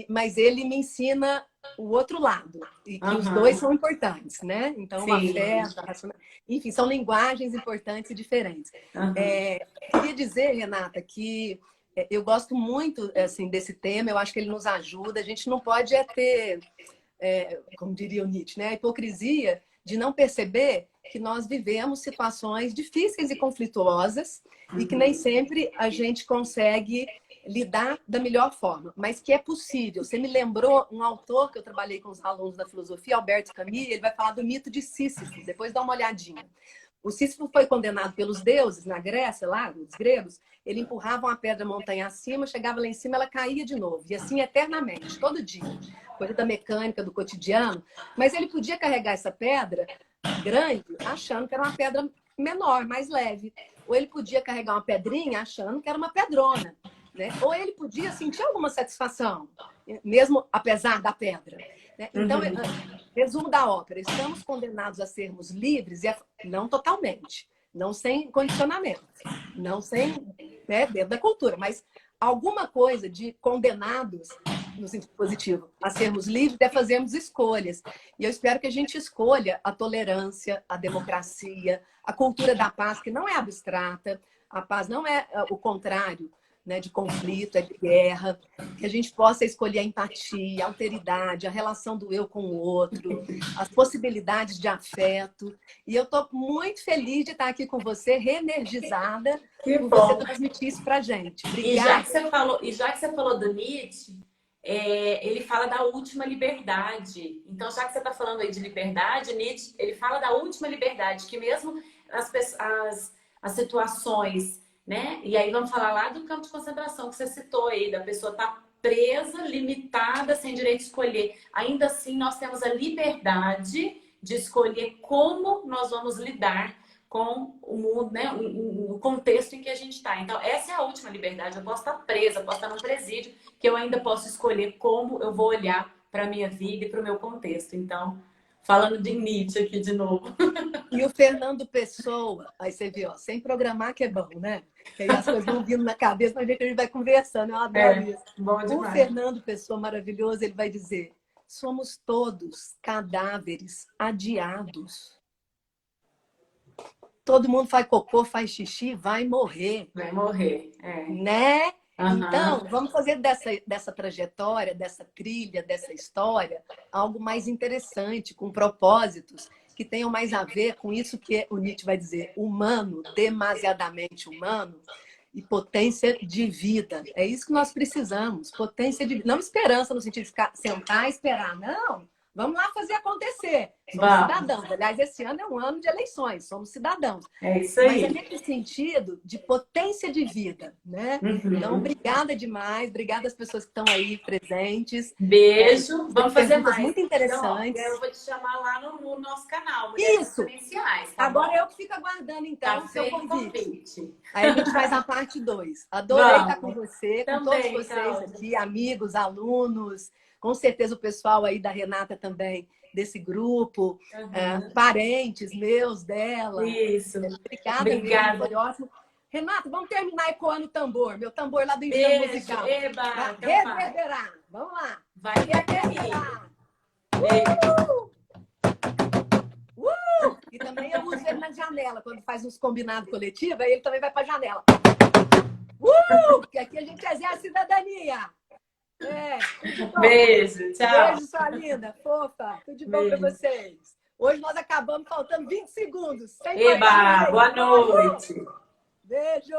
mas ele me ensina o outro lado, e que os dois Aham. são importantes, né? Então, o Sim. afeto, a racionalidade, enfim, são linguagens importantes e diferentes. Aham. Queria dizer, Renata, que eu gosto muito assim, desse tema, eu acho que ele nos ajuda. A gente não pode ter como diria o Nietzsche, né? A hipocrisia de não perceber que nós vivemos situações difíceis e conflituosas e que nem sempre a gente consegue lidar da melhor forma, mas que é possível. Você me lembrou um autor que eu trabalhei com os alunos da filosofia, Alberto Camus, ele vai falar do mito de Sísifo, depois dá uma olhadinha. O Sísifo foi condenado pelos deuses na Grécia, lá, os gregos. Ele empurrava uma pedra montanha acima, chegava lá em cima, ela caía de novo. E assim eternamente, todo dia. Coisa da mecânica, do cotidiano. Mas ele podia carregar essa pedra grande, achando que era uma pedra menor, mais leve. Ou ele podia carregar uma pedrinha, achando que era uma pedrona. Né? Ou ele podia sentir alguma satisfação, mesmo apesar da pedra. Né? Então, resumo da ópera: estamos condenados a sermos livres, não totalmente, não sem condicionamento, não sem, né, dentro da cultura, mas alguma coisa de condenados, no sentido positivo, a sermos livres é fazermos escolhas. E eu espero que a gente escolha a tolerância, a democracia, a cultura da paz, que não é abstrata, a paz não é o contrário, né, de conflito, é de guerra, que a gente possa escolher a empatia, a alteridade, a relação do eu com o outro, as possibilidades de afeto. E eu estou muito feliz de estar aqui com você, reenergizada, Que por você bom. transmitir isso para a gente. E já Obrigada. que você falou do Nietzsche, ele fala da última liberdade. Então, já que você está falando aí de liberdade, Nietzsche, ele fala da última liberdade, que mesmo as situações, né? E aí vamos falar lá do campo de concentração que você citou aí, da pessoa estar presa, limitada, sem direito de escolher. Ainda assim, nós temos a liberdade de escolher como nós vamos lidar com o mundo, né? O contexto em que a gente está. Então, essa é a última liberdade. Eu posso estar presa, posso estar num presídio, que eu ainda posso escolher como eu vou olhar para a minha vida e para o meu contexto. Então, falando de Nietzsche aqui de novo. E o Fernando Pessoa, aí você viu, ó, sem programar que é bom, né? Que aí as coisas vão vindo na cabeça, mas a gente vai conversando, eu adoro isso. Bom O demais. Fernando Pessoa, maravilhoso, ele vai dizer: somos todos cadáveres adiados. Todo mundo faz cocô, faz xixi, vai morrer. Vai morrer. Né? Então, Uhum. vamos fazer dessa trajetória, dessa trilha, dessa história, algo mais interessante, com propósitos que tenham mais a ver com isso que o Nietzsche vai dizer: humano, demasiadamente humano, e potência de vida. É isso que nós precisamos, potência de vida. Não esperança no sentido de ficar, sentar e esperar, não. Vamos lá fazer acontecer. Somos cidadãos. Aliás, esse ano é um ano de eleições, somos cidadãos. É isso Mas é aí. nesse sentido de potência de vida, né? Então, obrigada demais, obrigada às pessoas que estão aí presentes. Beijo. Vamos fazer Perguntas mais. muito interessantes. Então, eu vou te chamar lá no nosso canal, Mulheres Isso! Exponenciais, tá Agora bom? eu que fico aguardando, então, Tá o seu feito o convite. convite. Aí a gente faz a parte 2. Adorei estar com Vamos. você, com todos Também, vocês Cláudia. aqui, amigos, alunos, com certeza o pessoal aí da Renata também, desse grupo, parentes meus, dela. Isso. Obrigada mesmo, foi ótimo. Renata, vamos terminar ecoando o tambor, meu tambor lá do engenho musical. Eba, Pra então vai. reverberar. Vamos lá. Vai reverberar. E também eu uso ele na janela, quando faz uns combinados coletivos, aí ele também vai para a janela. Porque aqui a gente exerce cidadania. Beijo, tchau. Beijo, sua linda, fofa. Tudo de bom para vocês. Hoje nós acabamos faltando 20 segundos. Sem Eba, boa noite. Beijo!